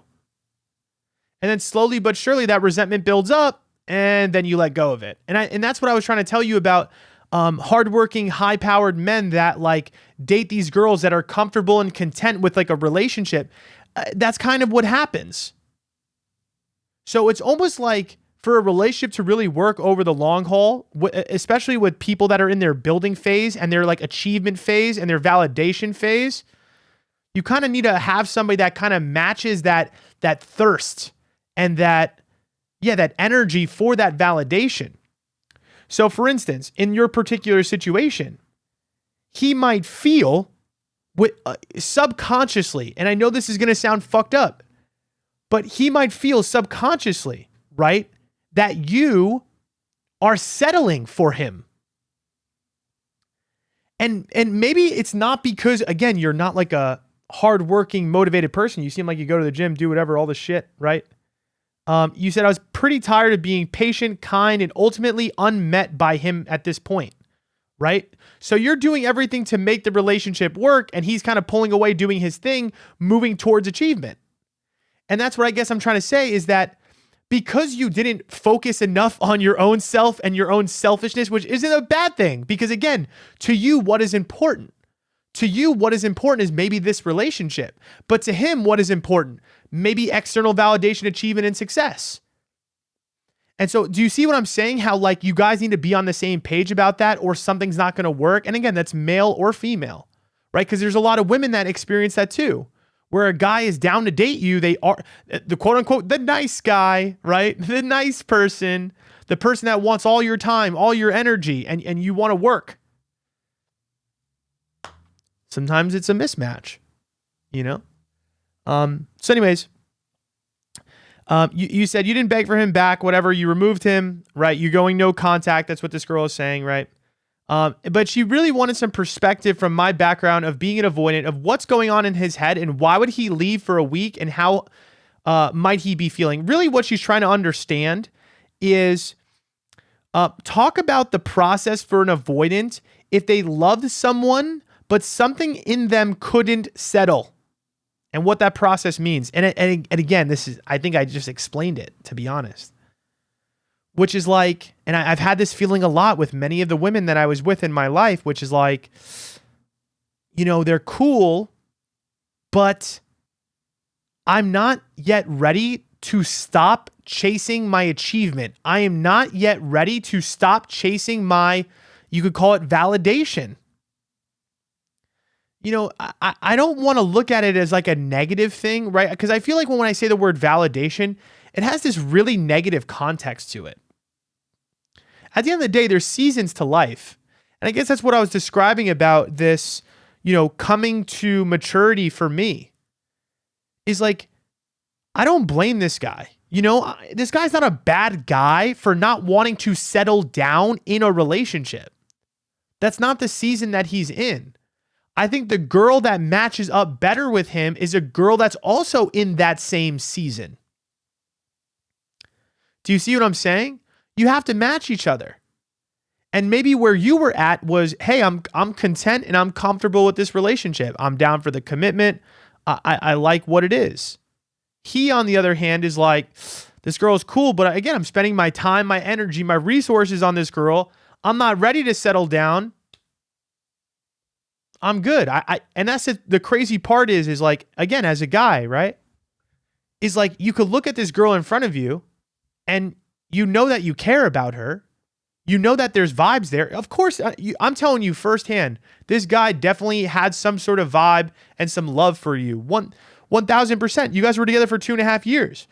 And then slowly but surely that resentment builds up, and then you let go of it. And that's what I was trying to tell you about hardworking, high-powered men that like date these girls that are comfortable and content with like a relationship. That's kind of what happens. So it's almost like for a relationship to really work over the long haul, especially with people that are in their building phase and their like achievement phase and their validation phase, you kind of need to have somebody that kind of matches that thirst and that energy for that validation. So for instance, in your particular situation, he might feel subconsciously, and I know this is going to sound fucked up, but he might feel subconsciously, right, that you are settling for him. And maybe it's not because, again, you're not like a hardworking, motivated person. You seem like you go to the gym, do whatever, all the shit, right? You said, I was pretty tired of being patient, kind, and ultimately unmet by him at this point, right? So you're doing everything to make the relationship work, and he's kind of pulling away, doing his thing, moving towards achievement. And that's what I guess I'm trying to say is that because you didn't focus enough on your own self and your own selfishness, which isn't a bad thing, because again, to you, what is important? To you, what is important is maybe this relationship. But to him, what is important? Maybe external validation, achievement, and success. And so do you see what I'm saying? How like you guys need to be on the same page about that, or something's not going to work. And again, that's male or female, right? Because there's a lot of women that experience that too, where a guy is down to date you. They are the quote unquote, the nice guy, right? The nice person, the person that wants all your time, all your energy, and you want to work. Sometimes it's a mismatch, So anyways, you said you didn't beg for him back, whatever. You removed him, right? You're going no contact. That's what this girl is saying, right? But she really wanted some perspective from my background of being an avoidant, of what's going on in his head and why would he leave for a week and how might he be feeling. Really what she's trying to understand is talk about the process for an avoidant if they loved someone, but something in them couldn't settle, and what that process means. And again, I think I just explained it, to be honest. Which is like, and I've had this feeling a lot with many of the women that I was with in my life, which is like, they're cool, but I'm not yet ready to stop chasing my achievement. I am not yet ready to stop chasing my, you could call it validation. I don't want to look at it as like a negative thing, right? Because I feel like when I say the word validation, it has this really negative context to it. At the end of the day, there's seasons to life. And I guess that's what I was describing about this, coming to maturity for me. Is like, I don't blame this guy. This guy's not a bad guy for not wanting to settle down in a relationship. That's not the season that he's in. I think the girl that matches up better with him is a girl that's also in that same season. Do you see what I'm saying? You have to match each other. And maybe where you were at was, hey, I'm content and I'm comfortable with this relationship. I'm down for the commitment. I like what it is. He, on the other hand, is like, this girl is cool, but again, I'm spending my time, my energy, my resources on this girl. I'm not ready to settle down. I'm good. And that's the crazy part is like, again, as a guy, right? Is like, you could look at this girl in front of you and you know that you care about her. You know that there's vibes there. Of course, I'm telling you firsthand, this guy definitely had some sort of vibe and some love for you. 1,000%. You guys were together for 2.5 years.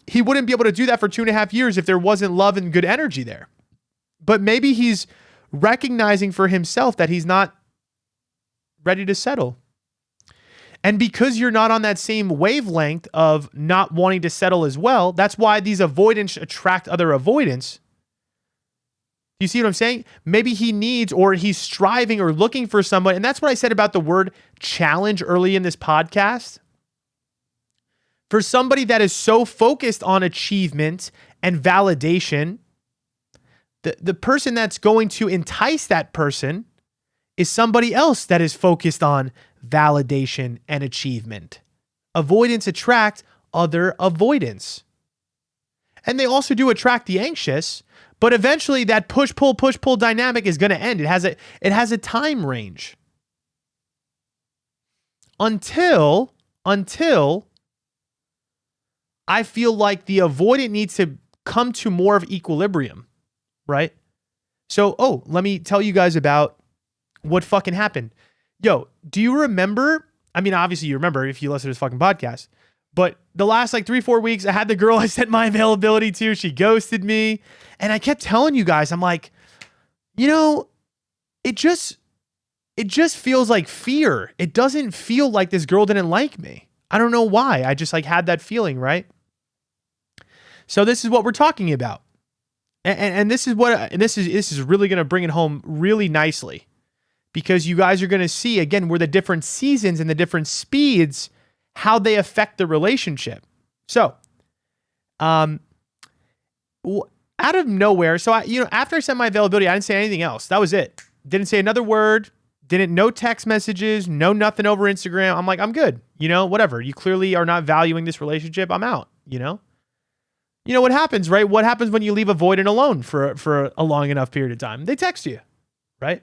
He wouldn't be able to do that for 2.5 years if there wasn't love and good energy there. But maybe he's recognizing for himself that he's not ready to settle. And because you're not on that same wavelength of not wanting to settle as well, that's why these avoidants attract other avoidants. Do you see what I'm saying? Maybe he needs, or he's striving or looking for someone. And that's what I said about the word challenge early in this podcast. For somebody that is so focused on achievement and validation, the person that's going to entice that person is somebody else that is focused on validation and achievement. Avoidants attract other avoidants. And they also do attract the anxious, but eventually that push-pull dynamic is going to end. It has a time range. Until I feel like the avoidant needs to come to more of equilibrium, right? So, let me tell you guys about what fucking happened. Yo, do you remember? I mean, obviously you remember if you listen to this fucking podcast, but the last like 3-4 weeks, I had the girl I sent my availability to. She ghosted me. And I kept telling you guys, I'm like, it just feels like fear. It doesn't feel like this girl didn't like me. I don't know why. I just like had that feeling, right? So this is what we're talking about. And this is really going to bring it home really nicely, because you guys are going to see, again, where the different seasons and the different speeds, how they affect the relationship. So, out of nowhere, so after I sent my availability, I didn't say anything else. That was it. Didn't say another word. No text messages, no nothing over Instagram. I'm like, I'm good. Whatever. You clearly are not valuing this relationship. I'm out. You know what happens, right? What happens when you leave avoidant alone for a long enough period of time? They text you, right?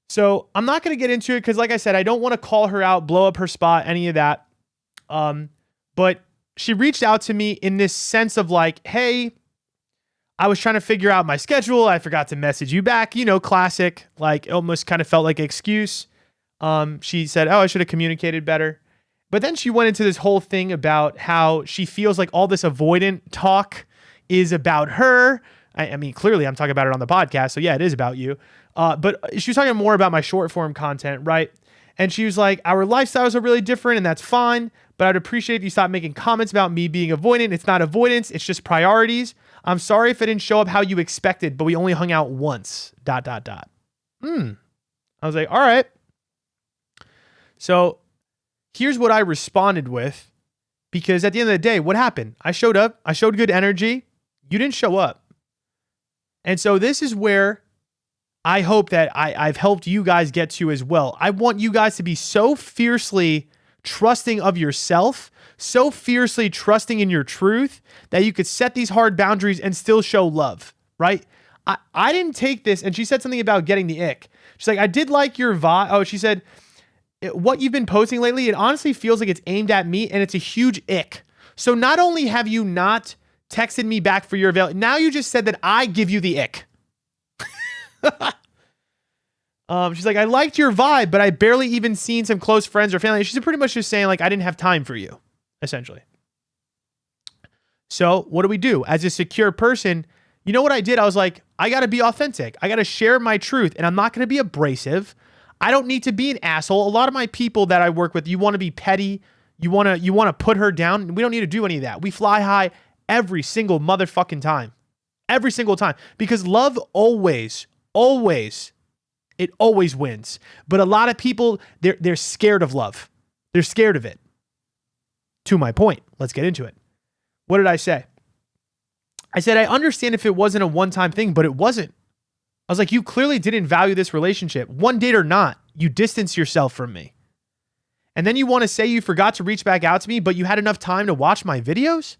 So I'm not going to get into it because, like I said, I don't want to call her out, blow up her spot, any of that. But she reached out to me in this sense of like, hey, I was trying to figure out my schedule. I forgot to message you back. Classic, like almost kind of felt like an excuse. She said, I should have communicated better. But then she went into this whole thing about how she feels like all this avoidant talk is about her. I mean, clearly I'm talking about it on the podcast. So yeah, it is about you. But she was talking more about my short form content, right? And she was like, our lifestyles are really different and that's fine, but I'd appreciate if you stop making comments about me being avoidant. It's not avoidance. It's just priorities. I'm sorry if it didn't show up how you expected, but we only hung out once, ... I was like, all right. So here's what I responded with, because at the end of the day, what happened? I showed up. I showed good energy. You didn't show up. And so this is where I hope that I've helped you guys get to as well. I want you guys to be so fiercely trusting of yourself, so fiercely trusting in your truth that you could set these hard boundaries and still show love, right? I didn't take this, and she said something about getting the ick. She's like, I did like your vibe. Oh, she said, what you've been posting lately, it honestly feels like it's aimed at me and it's a huge ick. So not only have you not texted me back for your avail, now you just said that I give you the ick. She's like, I liked your vibe, but I barely even seen some close friends or family. She's pretty much just saying like, I didn't have time for you, essentially. So what do we do? As a secure person, you know what I did? I was like, I got to be authentic. I got to share my truth, and I'm not going to be abrasive. I don't need to be an asshole. A lot of my people that I work with, you want to be petty. You want to put her down. We don't need to do any of that. We fly high every single motherfucking time. Every single time. Because love always wins. But a lot of people, they're scared of love. They're scared of it. To my point, let's get into it. What did I say? I said, I understand if it wasn't a one-time thing, but it wasn't. I was like, you clearly didn't value this relationship. One date or not, you distance yourself from me. And then you want to say you forgot to reach back out to me, but you had enough time to watch my videos?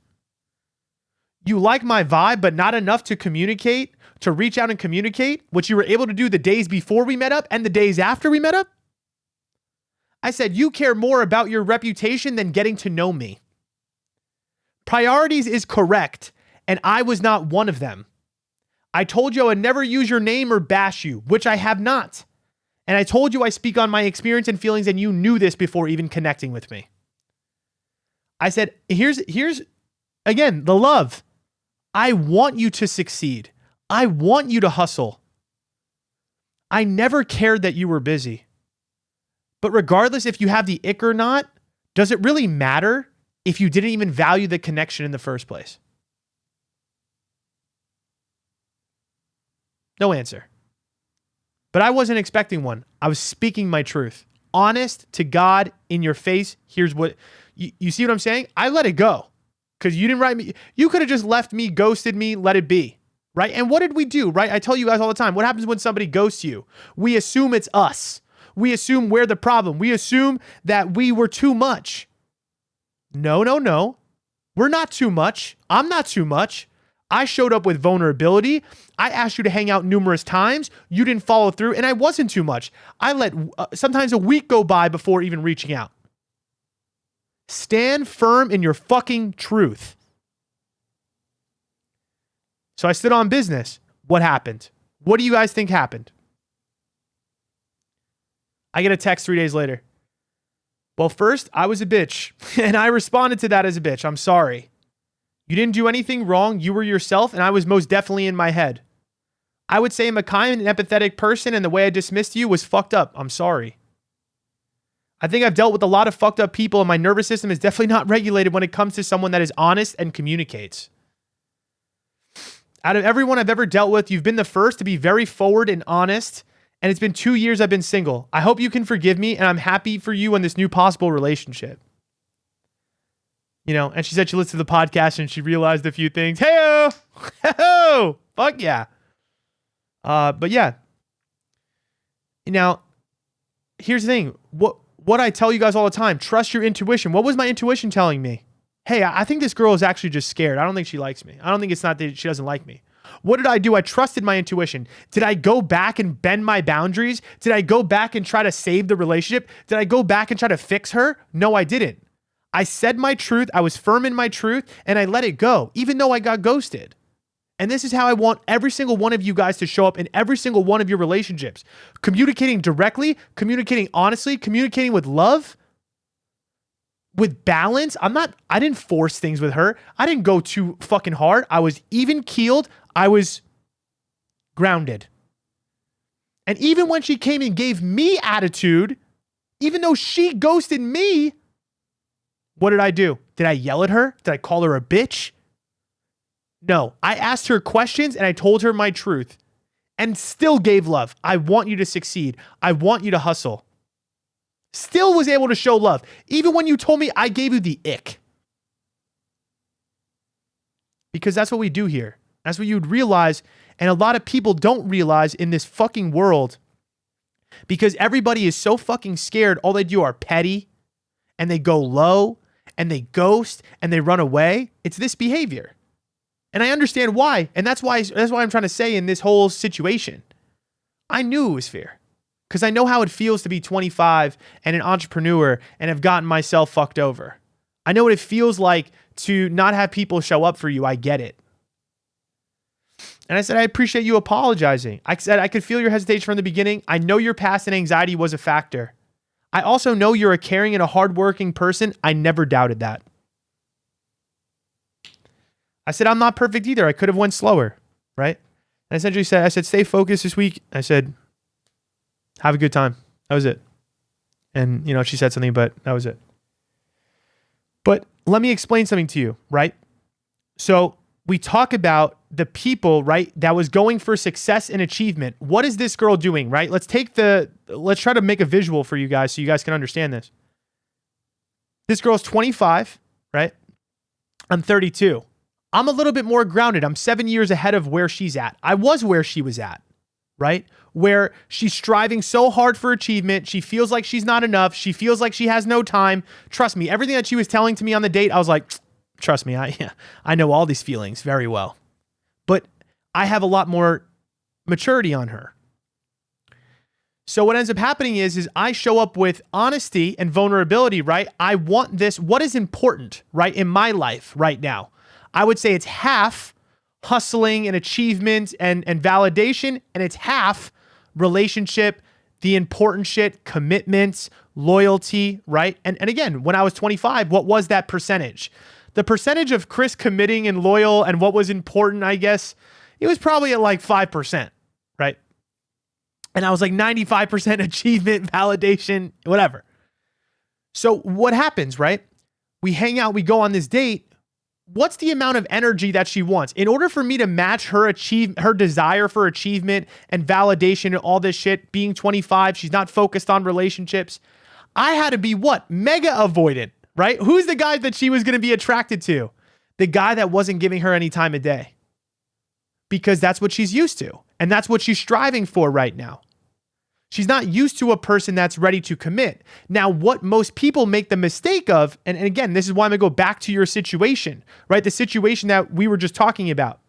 You like my vibe, but not enough to communicate, to reach out and communicate, which you were able to do the days before we met up and the days after we met up? I said, you care more about your reputation than getting to know me. Priorities is correct, and I was not one of them. I told you I would never use your name or bash you, which I have not. And I told you I speak on my experience and feelings, and you knew this before even connecting with me. I said, here's again, the love. I want you to succeed. I want you to hustle. I never cared that you were busy. But regardless if you have the ick or not, does it really matter if you didn't even value the connection in the first place? No answer. But I wasn't expecting one. I was speaking my truth. Honest to God, in your face. Here's what, you see what I'm saying? I let it go because you didn't write me. You could have just left me, ghosted me, let it be, right? And what did we do, right? I tell you guys all the time, what happens when somebody ghosts you? We assume it's us. We assume we're the problem. We assume that we were too much. No. We're not too much. I'm not too much. I showed up with vulnerability. I asked you to hang out numerous times. You didn't follow through, and I wasn't too much. I let sometimes a week go by before even reaching out. Stand firm in your fucking truth. So I stood on business. What happened? What do you guys think happened? I get a text 3 days later. Well, first, I was a bitch, and I responded to that as a bitch. I'm sorry. You didn't do anything wrong. You were yourself, and I was most definitely in my head. I would say I'm a kind and empathetic person, and the way I dismissed you was fucked up. I'm sorry. I think I've dealt with a lot of fucked up people, and my nervous system is definitely not regulated when it comes to someone that is honest and communicates. Out of everyone I've ever dealt with, you've been the first to be very forward and honest, and it's been 2 years I've been single. I hope you can forgive me, and I'm happy for you in this new possible relationship. You know, and she said she listened to the podcast and she realized a few things. Hey-o! Fuck yeah. But yeah. Now, here's the thing. What I tell you guys all the time, trust your intuition. What was my intuition telling me? Hey, I think this girl is actually just scared. I don't think she likes me. I don't think it's not that she doesn't like me. What did I do? I trusted my intuition. Did I go back and bend my boundaries? Did I go back and try to save the relationship? Did I go back and try to fix her? No, I didn't. I said my truth. I was firm in my truth, and I let it go, even though I got ghosted. And this is how I want every single one of you guys to show up in every single one of your relationships. Communicating directly, communicating honestly, communicating with love, with balance. I didn't force things with her. I didn't go too fucking hard. I was even keeled. I was grounded. And even when she came and gave me attitude, even though she ghosted me, what did I do? Did I yell at her? Did I call her a bitch? No, I asked her questions and I told her my truth and still gave love. I want you to succeed. I want you to hustle. Still was able to show love. Even when you told me I gave you the ick. Because that's what we do here. That's what you'd realize. And a lot of people don't realize in this fucking world because everybody is so fucking scared. All they do are petty and they go low and they ghost and they run away. It's this behavior. And I understand why. And that's why I'm trying to say in this whole situation, I knew it was fear because I know how it feels to be 25 and an entrepreneur and have gotten myself fucked over. I know what it feels like to not have people show up for you. I get it. And I said, I appreciate you apologizing. I said, I could feel your hesitation from the beginning. I know your past and anxiety was a factor. I also know you're a caring and a hardworking person. I never doubted that. I said, I'm not perfect either. I could have went slower, right? And I essentially said, stay focused this week. I said, have a good time. That was it. And, she said something, but that was it. But let me explain something to you, right? So we talk about the people, right, that was going for success and achievement. What is this girl doing, right? Let's try to make a visual for you guys so you guys can understand this. This girl's 25, right? I'm 32. I'm a little bit more grounded. I'm 7 years ahead of where she's at. I was where she was at, right? where she's striving so hard for achievement. She feels like she's not enough. She feels like she has no time. Trust me, everything that she was telling to me on the date, I was like, trust me, I know all these feelings very well. But I have a lot more maturity on her. So what ends up happening is I show up with honesty and vulnerability, right? I want this. What is important, right, in my life right now? I would say it's half hustling and achievement and validation, and it's half relationship, the important shit, commitments, loyalty, right? And again, when I was 25, what was that percentage? The percentage of Chris committing and loyal and what was important, I guess, it was probably at like 5%, right? And I was like 95% achievement, validation, whatever. So what happens, right? We hang out, we go on this date. What's the amount of energy that she wants? In order for me to match her desire for achievement and validation and all this shit, being 25, she's not focused on relationships. I had to be what? Mega avoidant, right? Who's the guy that she was going to be attracted to? The guy that wasn't giving her any time of day. Because that's what she's used to. And that's what she's striving for right now. She's not used to a person that's ready to commit. Now, what most people make the mistake of, and again, this is why I'm going to go back to your situation, right? The situation that we were just talking about.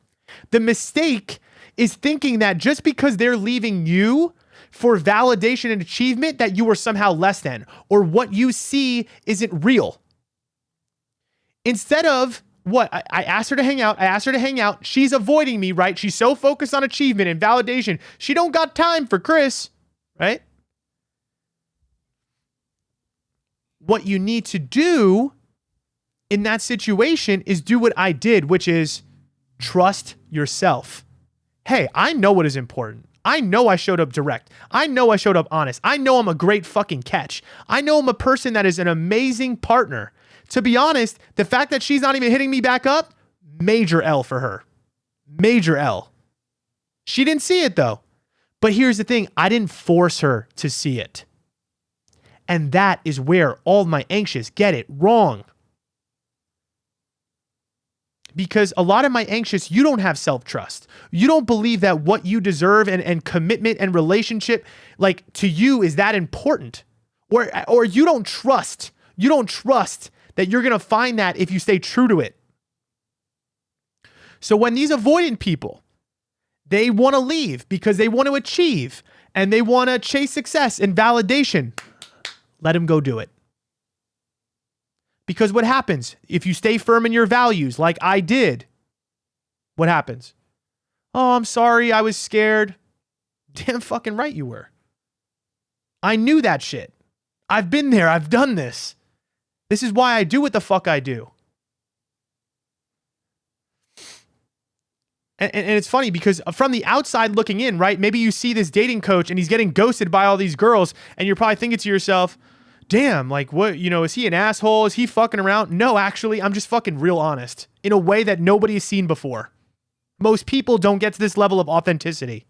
The mistake is thinking that just because they're leaving you for validation and achievement, that you are somehow less than, or what you see isn't real. Instead of, what? I asked her to hang out. She's avoiding me, right? She's so focused on achievement and validation. She don't got time for Chris, right? What you need to do in that situation is do what I did, which is trust yourself. Hey, I know what is important. I know I showed up direct. I know I showed up honest. I know I'm a great fucking catch. I know I'm a person that is an amazing partner. To be honest, the fact that she's not even hitting me back up, major L for her. Major L. She didn't see it though. But here's the thing, I didn't force her to see it. And that is where all my anxious get it wrong. Because a lot of my anxious, you don't have self-trust. You don't believe that what you deserve and commitment and relationship, like to you, is that important. Or you don't trust. You don't trust that you're going to find that if you stay true to it. So when these avoidant people, they want to leave because they want to achieve and they want to chase success and validation, let them go do it. Because what happens if you stay firm in your values like I did? What happens? Oh, I'm sorry, I was scared. Damn fucking right you were. I knew that shit. I've been there. I've done this. This is why I do what the fuck I do. And it's funny because from the outside looking in, right? Maybe you see this dating coach and he's getting ghosted by all these girls and you're probably thinking to yourself, damn, like what, is he an asshole? Is he fucking around? No, actually, I'm just fucking real honest in a way that nobody has seen before. Most people don't get to this level of authenticity.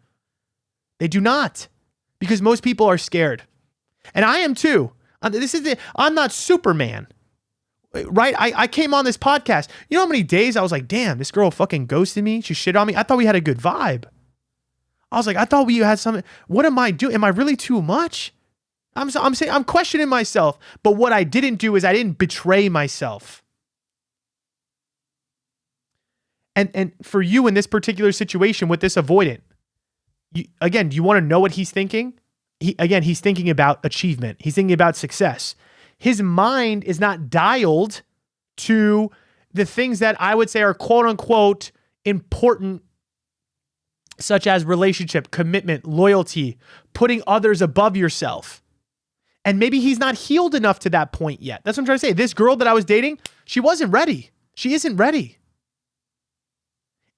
They do not, because most people are scared. And I am too. I'm not Superman, right? I came on this podcast. You know how many days I was like, damn, this girl fucking ghosted me. She shit on me. I thought we had a good vibe. I was like, I thought we had something. What am I doing? Am I really too much? I'm saying I'm questioning myself. But what I didn't do is I didn't betray myself. And for you in this particular situation with this avoidant, again, do you want to know what he's thinking? He's thinking about achievement. He's thinking about success. His mind is not dialed to the things that I would say are quote unquote important, such as relationship, commitment, loyalty, putting others above yourself. And maybe he's not healed enough to that point yet. That's what I'm trying to say. This girl that I was dating, she wasn't ready. She isn't ready.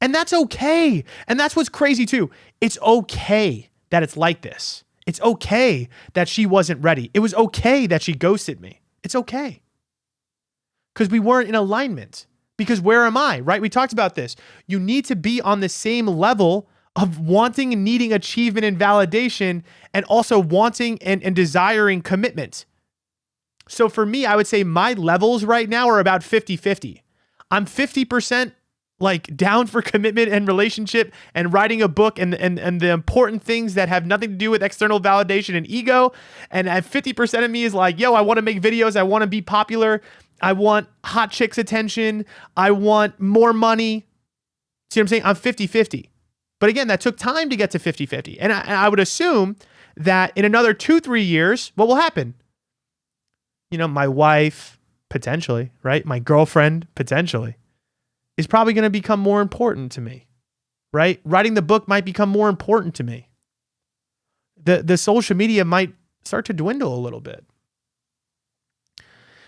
And that's okay. And that's what's crazy too. It's okay that it's like this. It's okay that she wasn't ready. It was okay that she ghosted me. It's okay. Because we weren't in alignment. Because where am I, right? We talked about this. You need to be on the same level of wanting and needing achievement and validation, and also wanting and desiring commitment. So for me, I would say my levels right now are about 50-50. I'm 50% like down for commitment and relationship and writing a book and the important things that have nothing to do with external validation and ego. And at 50% of me is like, yo, I want to make videos. I want to be popular. I want hot chicks' attention. I want more money. See what I'm saying? I'm 50-50. But again, that took time to get to 50-50. And I would assume that in another 2-3 years, what will happen? You know, my wife, potentially, right? My girlfriend, potentially, is probably going to become more important to me, right? Writing the book might become more important to me. The social media might start to dwindle a little bit.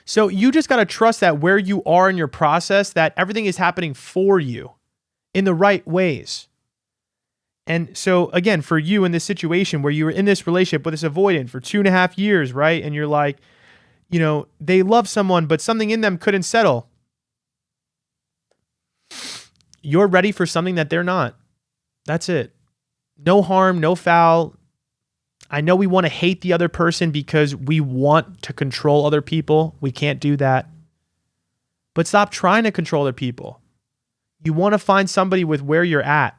So you just got to trust that where you are in your process, that everything is happening for you in the right ways. And so again, for you in this situation where you were in this relationship with this avoidant for 2.5 years, right? And you're like, you know, they love someone, but something in them couldn't settle. You're ready for something that they're not. That's it. No harm, no foul. I know we want to hate the other person because we want to control other people. We can't do that. But stop trying to control other people. You want to find somebody with where you're at.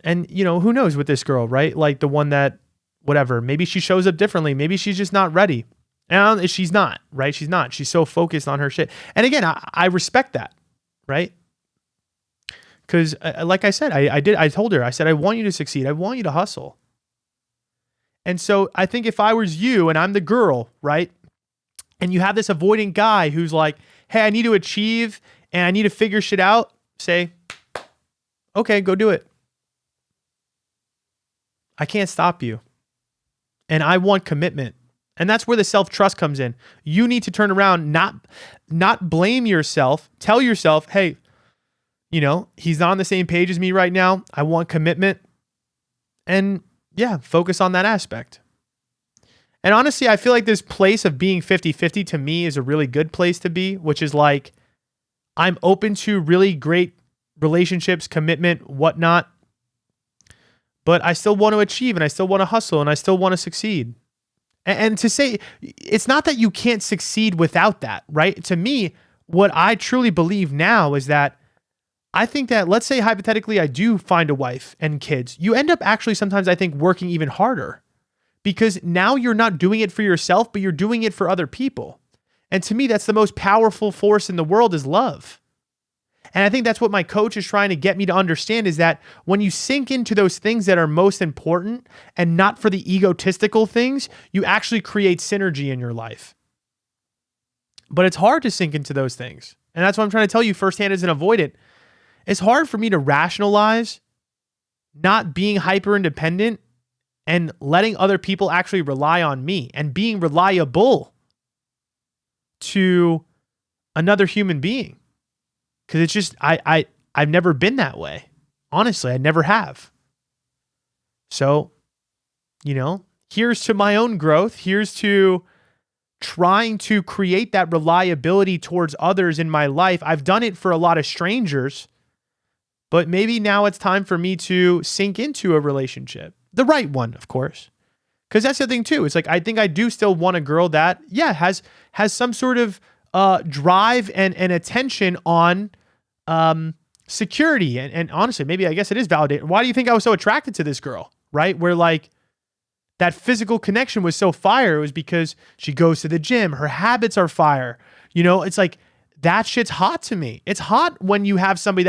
And, you know, who knows with this girl, right? Like the one that, whatever, maybe she shows up differently. Maybe she's just not ready. And she's not, right? She's not. She's so focused on her shit. And again, I respect that, right? Because like I said, I told her, I said, I want you to succeed. I want you to hustle. And so I think if I was you and I'm the girl, right? And you have this avoidant guy who's like, hey, I need to achieve and I need to figure shit out. Say, okay, go do it. I can't stop you. And I want commitment. And that's where the self-trust comes in. You need to turn around, not blame yourself. Tell yourself, hey, you know, he's not on the same page as me right now. I want commitment. And yeah, focus on that aspect. And honestly, I feel like this place of being 50-50 to me is a really good place to be, which is like, I'm open to really great relationships, commitment, whatnot. But I still want to achieve and I still want to hustle and I still want to succeed. And to say, it's not that you can't succeed without that, right? To me, what I truly believe now is that I think that, let's say hypothetically, I do find a wife and kids. You end up actually sometimes, I think, working even harder because now you're not doing it for yourself, but you're doing it for other people. And to me, that's the most powerful force in the world is love. And I think that's what my coach is trying to get me to understand is that when you sink into those things that are most important and not for the egotistical things, you actually create synergy in your life. But it's hard to sink into those things. And that's what I'm trying to tell you firsthand as an avoidant. It's hard for me to rationalize not being hyper independent and letting other people actually rely on me and being reliable to another human being. Because it's just, I've never been that way. Honestly, I never have. So, you know, here's to my own growth. Here's to trying to create that reliability towards others in my life. I've done it for a lot of strangers, but maybe now it's time for me to sink into a relationship. The right one, of course. Because that's the thing too. It's like, I think I do still want a girl that, yeah, has some sort of drive and attention on security. And honestly, maybe I guess it is validated. Why do you think I was so attracted to this girl, right? Where like that physical connection was so fire. It was because she goes to the gym. Her habits are fire. You know, it's like that shit's hot to me. It's hot when you have somebody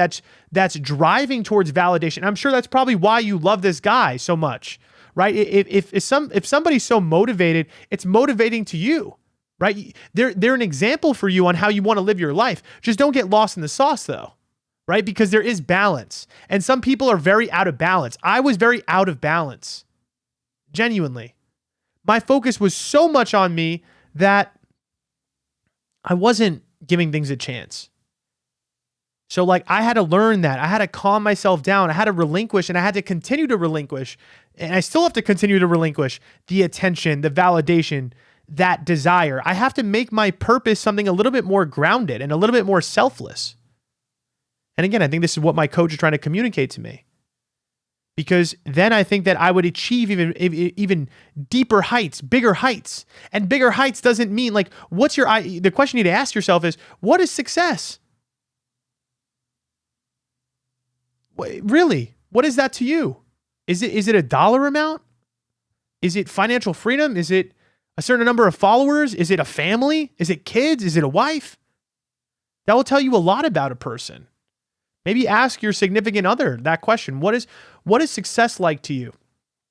that's driving towards validation. I'm sure that's probably why you love this guy so much, right? If somebody's so motivated, it's motivating to you. Right? They're an example for you on how you want to live your life. Just don't get lost in the sauce though, right? Because there is balance. And some people are very out of balance. I was very out of balance. Genuinely. My focus was so much on me that I wasn't giving things a chance. So like I had to learn that. I had to calm myself down. I had to relinquish and I had to continue to relinquish. And I still have to continue to relinquish the attention, the validation, that desire. I have to make my purpose something a little bit more grounded and a little bit more selfless. And again, I think this is what my coach is trying to communicate to me. Because then I think that I would achieve even deeper heights, bigger heights. And bigger heights doesn't mean like, the question you need to ask yourself is, what is success? Really? What is that to you? Is it a dollar amount? Is it financial freedom? Is it a certain number of followers? Is it a family? Is it kids? Is it a wife? That will tell you a lot about a person. Maybe ask your significant other that question. What is success like to you?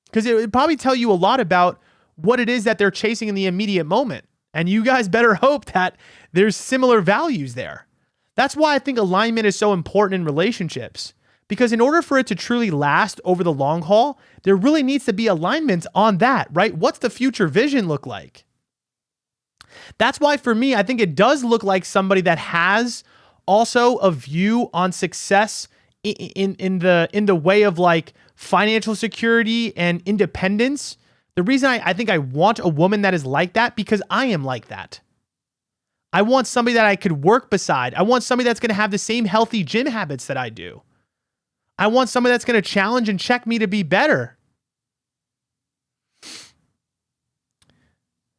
Because it would probably tell you a lot about what it is that they're chasing in the immediate moment. And you guys better hope that there's similar values there. That's why I think alignment is so important in relationships. Because in order for it to truly last over the long haul, there really needs to be alignment on that, right? What's the future vision look like? That's why for me, I think it does look like somebody that has also a view on success in the way of like financial security and independence. The reason I think I want a woman that is like that, because I am like that. I want somebody that I could work beside. I want somebody that's going to have the same healthy gym habits that I do. I want somebody that's going to challenge and check me to be better.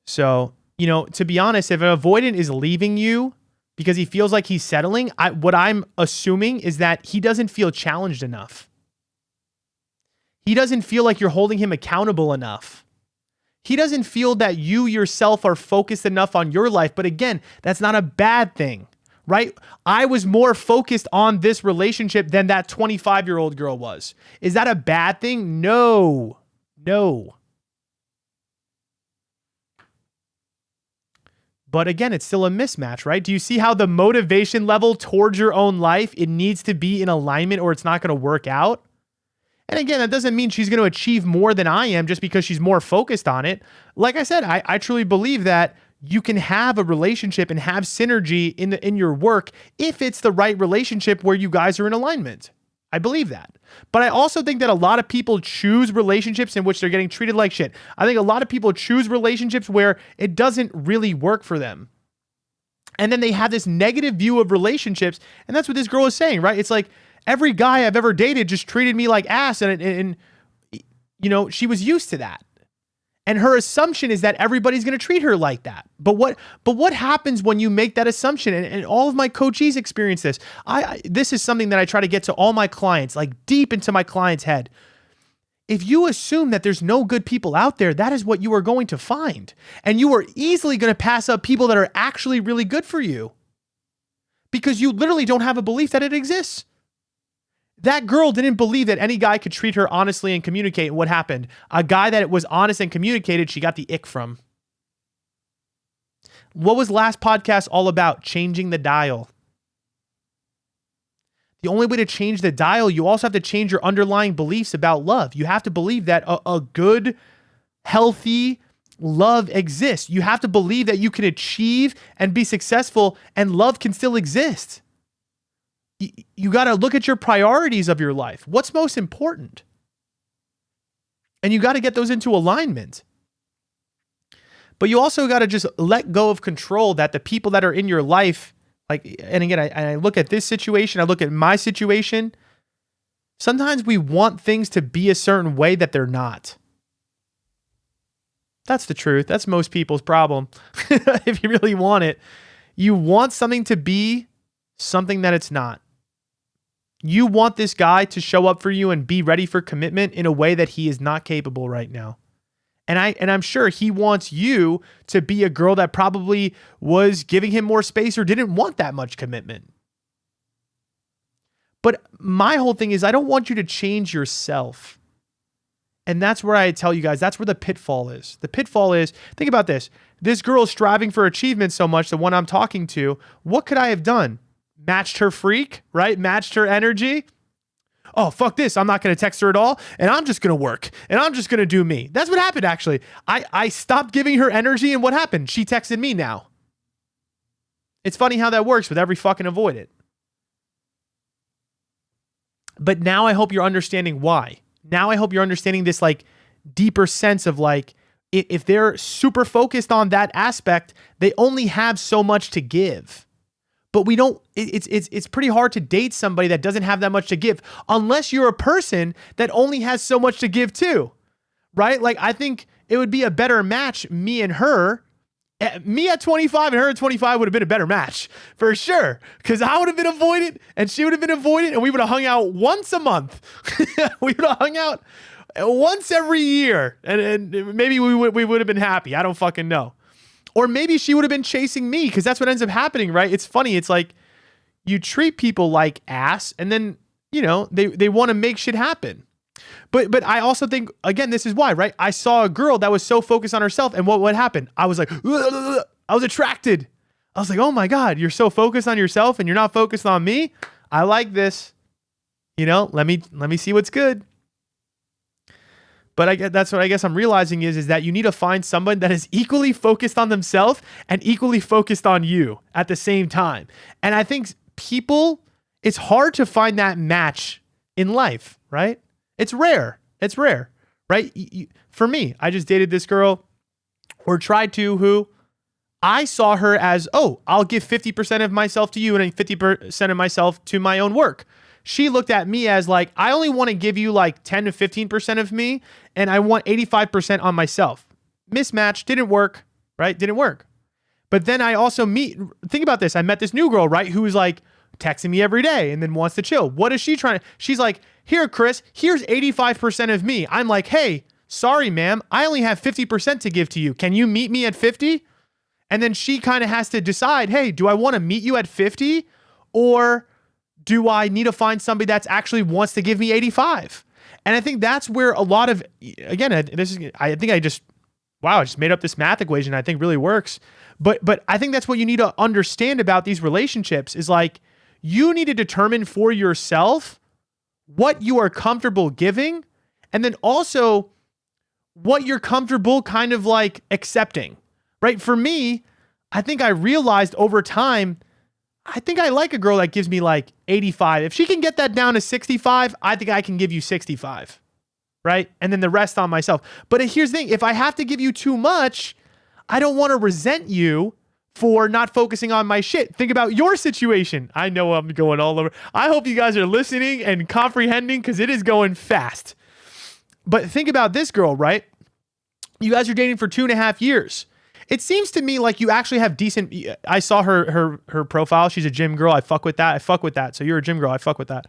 So, to be honest, if an avoidant is leaving you because he feels like he's settling, what I'm assuming is that he doesn't feel challenged enough. He doesn't feel like you're holding him accountable enough. He doesn't feel that you yourself are focused enough on your life. But again, that's not a bad thing, right? I was more focused on this relationship than that 25-year-old girl was. Is that a bad thing? No. But again, it's still a mismatch, right? Do you see how the motivation level towards your own life, it needs to be in alignment or it's not going to work out? And again, that doesn't mean she's going to achieve more than I am just because she's more focused on it. Like I said, I truly believe that you can have a relationship and have synergy in your work if it's the right relationship where you guys are in alignment. I believe that. But I also think that a lot of people choose relationships in which they're getting treated like shit. I think a lot of people choose relationships where it doesn't really work for them. And then they have this negative view of relationships. And that's what this girl is saying, right? It's like every guy I've ever dated just treated me like ass. And she was used to that. And her assumption is that everybody's going to treat her like that. But what happens when you make that assumption? And all of my coachees experience this. This is something that I try to get to all my clients, like deep into my client's head. If you assume that there's no good people out there, that is what you are going to find. And you are easily going to pass up people that are actually really good for you because you literally don't have a belief that it exists. That girl didn't believe that any guy could treat her honestly and communicate. And what happened? A guy that was honest and communicated, she got the ick from. What was last podcast all about? Changing the dial. The only way to change the dial, you also have to change your underlying beliefs about love. You have to believe that a good, healthy love exists. You have to believe that you can achieve and be successful and love can still exist. You got to look at your priorities of your life. What's most important? And you got to get those into alignment. But you also got to just let go of control that the people that are in your life, and again, I look at this situation, I look at my situation. Sometimes we want things to be a certain way that they're not. That's the truth. That's most people's problem. If you really want it, you want something to be something that it's not. You want this guy to show up for you and be ready for commitment in a way that he is not capable right now. And I'm sure he wants you to be a girl that probably was giving him more space or didn't want that much commitment. But my whole thing is I don't want you to change yourself. And that's where I tell you guys, that's where the pitfall is. The pitfall is, think about this. This girl is striving for achievement so much, the one I'm talking to, what could I have done? Matched her freak, right? Matched her energy. Oh, fuck this. I'm not going to text her at all. And I'm just going to work. And I'm just going to do me. That's what happened, actually. I stopped giving her energy. And what happened? She texted me now. It's funny how that works with every fucking avoidant. But now I hope you're understanding why. Now I hope you're understanding this like deeper sense of like, if they're super focused on that aspect, they only have so much to give. But we don't, it's pretty hard to date somebody that doesn't have that much to give unless you're a person that only has so much to give too, right? Like I think it would be a better match, me and her, Me at 25 and her at 25 would have been a better match for sure. Because I would have been avoidant and she would have been avoidant and we would have hung out once a month. We would have hung out once every year and maybe we would have been happy. I don't fucking know. Or maybe she would have been chasing me because that's what ends up happening, right? It's funny. It's like you treat people like ass and then, you know, they want to make shit happen. But I also think, again, this is why, right? I saw a girl that was so focused on herself and what happened? I was like, ugh, I was attracted. I was like, oh my God, you're so focused on yourself and you're not focused on me. I like this. You know, let me see what's good. But that's what I guess I'm realizing is that you need to find someone that is equally focused on themselves and equally focused on you at the same time. And I think it's hard to find that match in life, right? It's rare. It's rare, right? For me, I just dated this girl or tried to who I saw her as, oh, I'll give 50% of myself to you and 50% of myself to my own work. She looked at me as like, I only want to give you like 10 to 15% of me and I want 85% on myself. Mismatch, didn't work, right? Didn't work. But then I also think about this. I met this new girl, right? Who was like texting me every day and then wants to chill. What is she trying to, she's like, here, Chris, here's 85% of me. I'm like, hey, sorry, ma'am. I only have 50% to give to you. Can you meet me at 50? And then she kind of has to decide, hey, do I want to meet you at 50 or do I need to find somebody that's actually wants to give me 85? And I think that's where a lot of, again, I just made up this math equation I think really works. But I think that's what you need to understand about these relationships is like, you need to determine for yourself what you are comfortable giving, and then also what you're comfortable kind of like accepting, right? For me, I think I realized over time, I think I like a girl that gives me like 85. If she can get that down to 65, I think I can give you 65, right? And then the rest on myself. But here's the thing, if I have to give you too much, I don't want to resent you for not focusing on my shit. Think about your situation. I know I'm going all over. I hope you guys are listening and comprehending because it is going fast. But think about this girl, right? You guys are dating for 2.5 years. It seems to me like you actually have decent, I saw her profile. She's a gym girl. I fuck with that. So you're a gym girl. I fuck with that.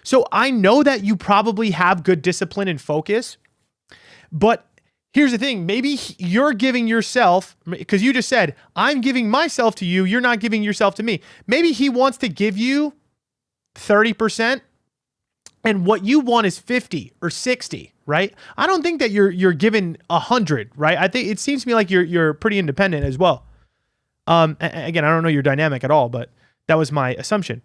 So I know that you probably have good discipline and focus, but here's the thing. Maybe you're giving yourself, because you just said, I'm giving myself to you. You're not giving yourself to me. Maybe he wants to give you 30% and what you want is 50 or 60, right? I don't think that you're given 100, right? I think it seems to me like you're pretty independent as well. Again, I don't know your dynamic at all, but that was my assumption.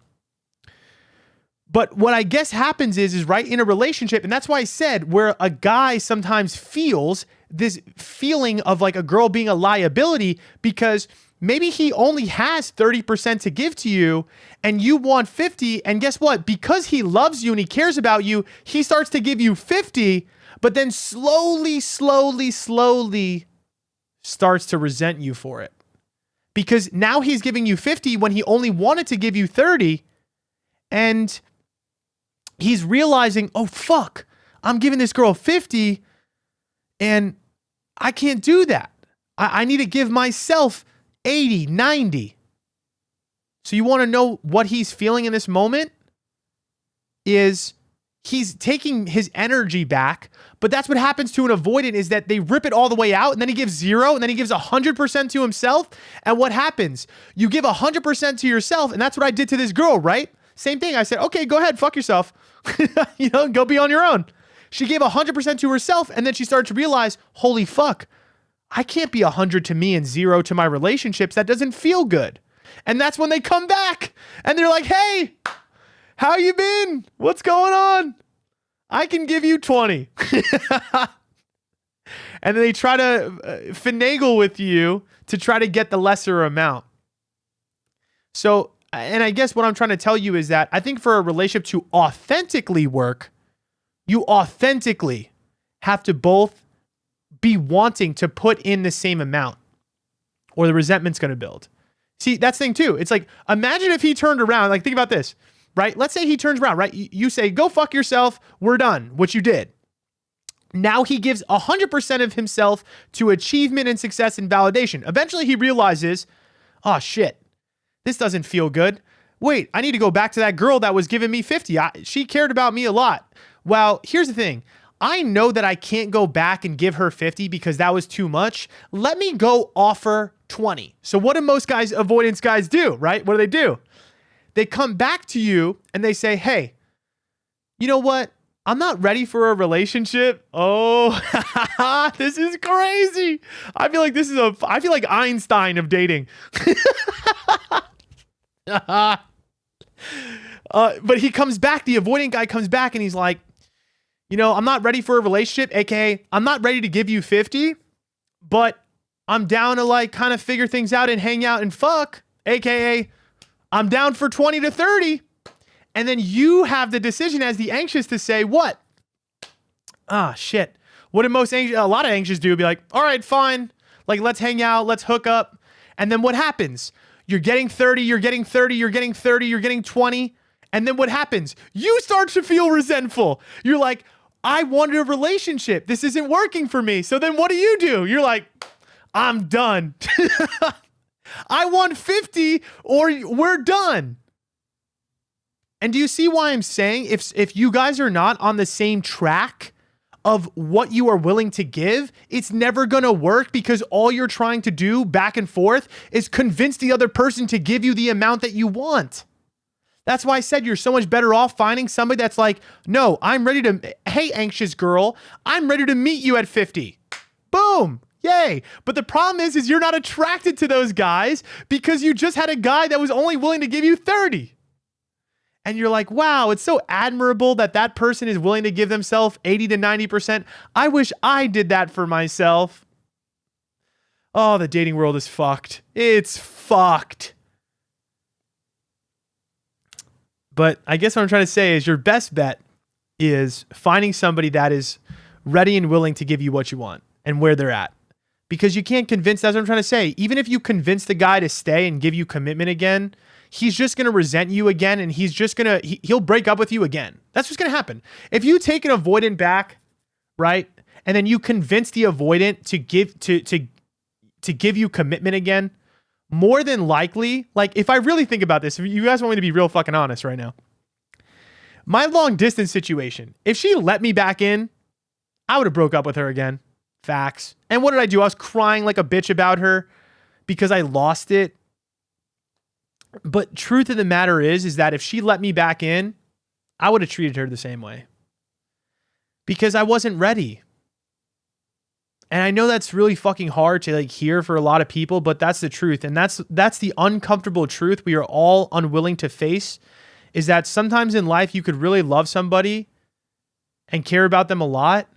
But what I guess happens is right in a relationship, and that's why I said where a guy sometimes feels this feeling of like a girl being a liability because maybe he only has 30% to give to you and you want 50. And guess what? Because he loves you and he cares about you, he starts to give you 50, but then slowly starts to resent you for it. Because now he's giving you 50 when he only wanted to give you 30. And he's realizing, oh, fuck, I'm giving this girl 50 and I can't do that. I need to give myself 80, 90. So you want to know what he's feeling in this moment is he's taking his energy back, but that's what happens to an avoidant is that they rip it all the way out and then he gives 0 and then he gives 100% to himself. And what happens? You give 100% to yourself and that's what I did to this girl, right? Same thing. I said, okay, go ahead, fuck yourself. Go be on your own. She gave 100% to herself and then she started to realize, holy fuck, I can't be 100 to me and 0 to my relationships. That doesn't feel good. And that's when they come back and they're like, hey, how you been? What's going on? I can give you 20. And then they try to finagle with you to try to get the lesser amount. So, and I guess what I'm trying to tell you is that I think for a relationship to authentically work, you authentically have to both be wanting to put in the same amount or the resentment's going to build. See, that's the thing too. It's like, imagine if he turned around, like think about this, right? Let's say he turns around, right? You say, go fuck yourself. We're done, which you did. Now he gives 100% of himself to achievement and success and validation. Eventually he realizes, oh shit, this doesn't feel good. Wait, I need to go back to that girl that was giving me 50. She cared about me a lot. Well, here's the thing. I know that I can't go back and give her 50 because that was too much. Let me go offer 20. So what do most guys, avoidance guys do, right? What do? They come back to you and they say, hey, you know what? I'm not ready for a relationship. Oh, this is crazy. I feel like Einstein of dating. But he comes back, the avoidant guy comes back and he's like, you know, I'm not ready for a relationship, aka I'm not ready to give you 50, but I'm down to like kind of figure things out and hang out and fuck, aka I'm down for 20 to 30. And then you have the decision as the anxious to say what? Ah, shit. What do a lot of anxious do? Be like, all right, fine. Like, let's hang out, let's hook up. And then what happens? You're getting 30, you're getting 30, you're getting 30, you're getting 20. And then what happens? You start to feel resentful. You're like, I wanted a relationship. This isn't working for me. So then what do? You're like, I'm done. I want 50 or we're done. And do you see why I'm saying if you guys are not on the same track of what you are willing to give, it's never going to work because all you're trying to do back and forth is convince the other person to give you the amount that you want. That's why I said you're so much better off finding somebody that's like, no, hey, anxious girl, I'm ready to meet you at 50. Boom. Yay. But the problem is you're not attracted to those guys because you just had a guy that was only willing to give you 30. And you're like, wow, it's so admirable that person is willing to give themselves 80 to 90%. I wish I did that for myself. Oh, the dating world is fucked. It's fucked. But I guess what I'm trying to say is your best bet is finding somebody that is ready and willing to give you what you want and where they're at. Because you can't convince, that's what I'm trying to say. Even if you convince the guy to stay and give you commitment again, he's just going to resent you again and he'll break up with you again. That's what's going to happen. If you take an avoidant back, right? And then you convince the avoidant to give you commitment again, more than likely, like if I really think about this, if you guys want me to be real fucking honest right now, my long distance situation, if she let me back in, I would have broke up with her again. Facts. And what did I do? I was crying like a bitch about her because I lost it. But truth of the matter is that if she let me back in, I would have treated her the same way because I wasn't ready. And I know that's really fucking hard to like hear for a lot of people, but that's the truth. And that's the uncomfortable truth we are all unwilling to face, is that sometimes in life you could really love somebody and care about them a lot,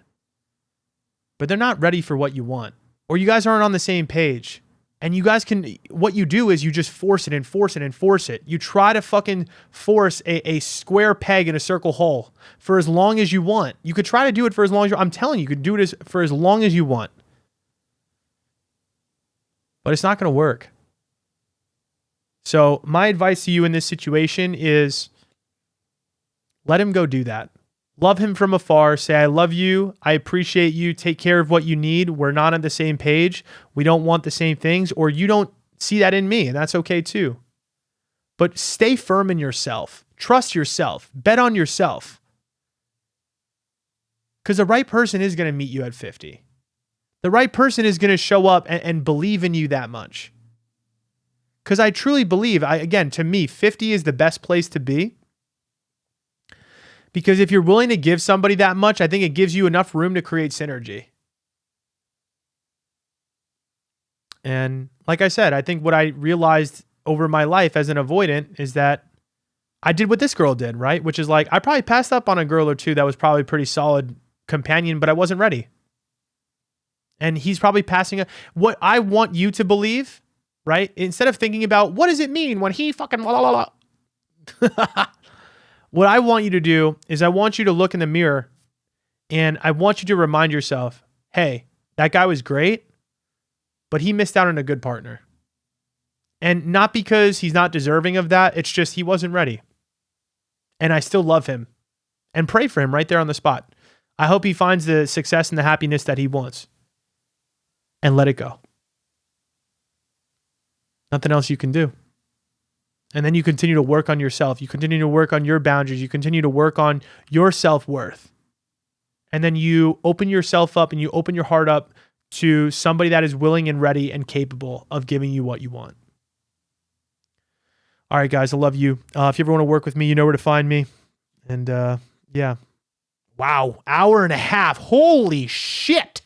but they're not ready for what you want, or you guys aren't on the same page. And you guys what you do is you just force it and force it and force it. You try to fucking force a square peg in a circle hole for as long as you want. You could try to do it for as long as I'm telling you, you could do it for as long as you want. But it's not going to work. So my advice to you in this situation is let him go do that. Love him from afar. Say, I love you. I appreciate you. Take care of what you need. We're not on the same page. We don't want the same things, or you don't see that in me, and that's okay too. But stay firm in yourself. Trust yourself. Bet on yourself. Because the right person is going to meet you at 50. The right person is going to show up and believe in you that much. Because I truly believe, again, to me, 50 is the best place to be. Because if you're willing to give somebody that much, I think it gives you enough room to create synergy. And like I said, I think what I realized over my life as an avoidant is that I did what this girl did, right? Which is like, I probably passed up on a girl or two that was probably a pretty solid companion, but I wasn't ready. And he's probably passing what I want you to believe, right? Instead of thinking about what does it mean when he fucking blah, blah, blah. What I want you to do is I want you to look in the mirror and I want you to remind yourself, hey, that guy was great, but he missed out on a good partner. And not because he's not deserving of that. It's just he wasn't ready. And I still love him and pray for him right there on the spot. I hope he finds the success and the happiness that he wants. And let it go. Nothing else you can do. And then you continue to work on yourself. You continue to work on your boundaries. You continue to work on your self-worth. And then you open yourself up and you open your heart up to somebody that is willing and ready and capable of giving you what you want. All right, guys, I love you. If you ever want to work with me, you know where to find me. And yeah. Wow, hour and a half. Holy shit.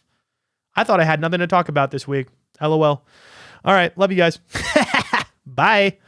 I thought I had nothing to talk about this week. LOL. All right, love you guys. Bye.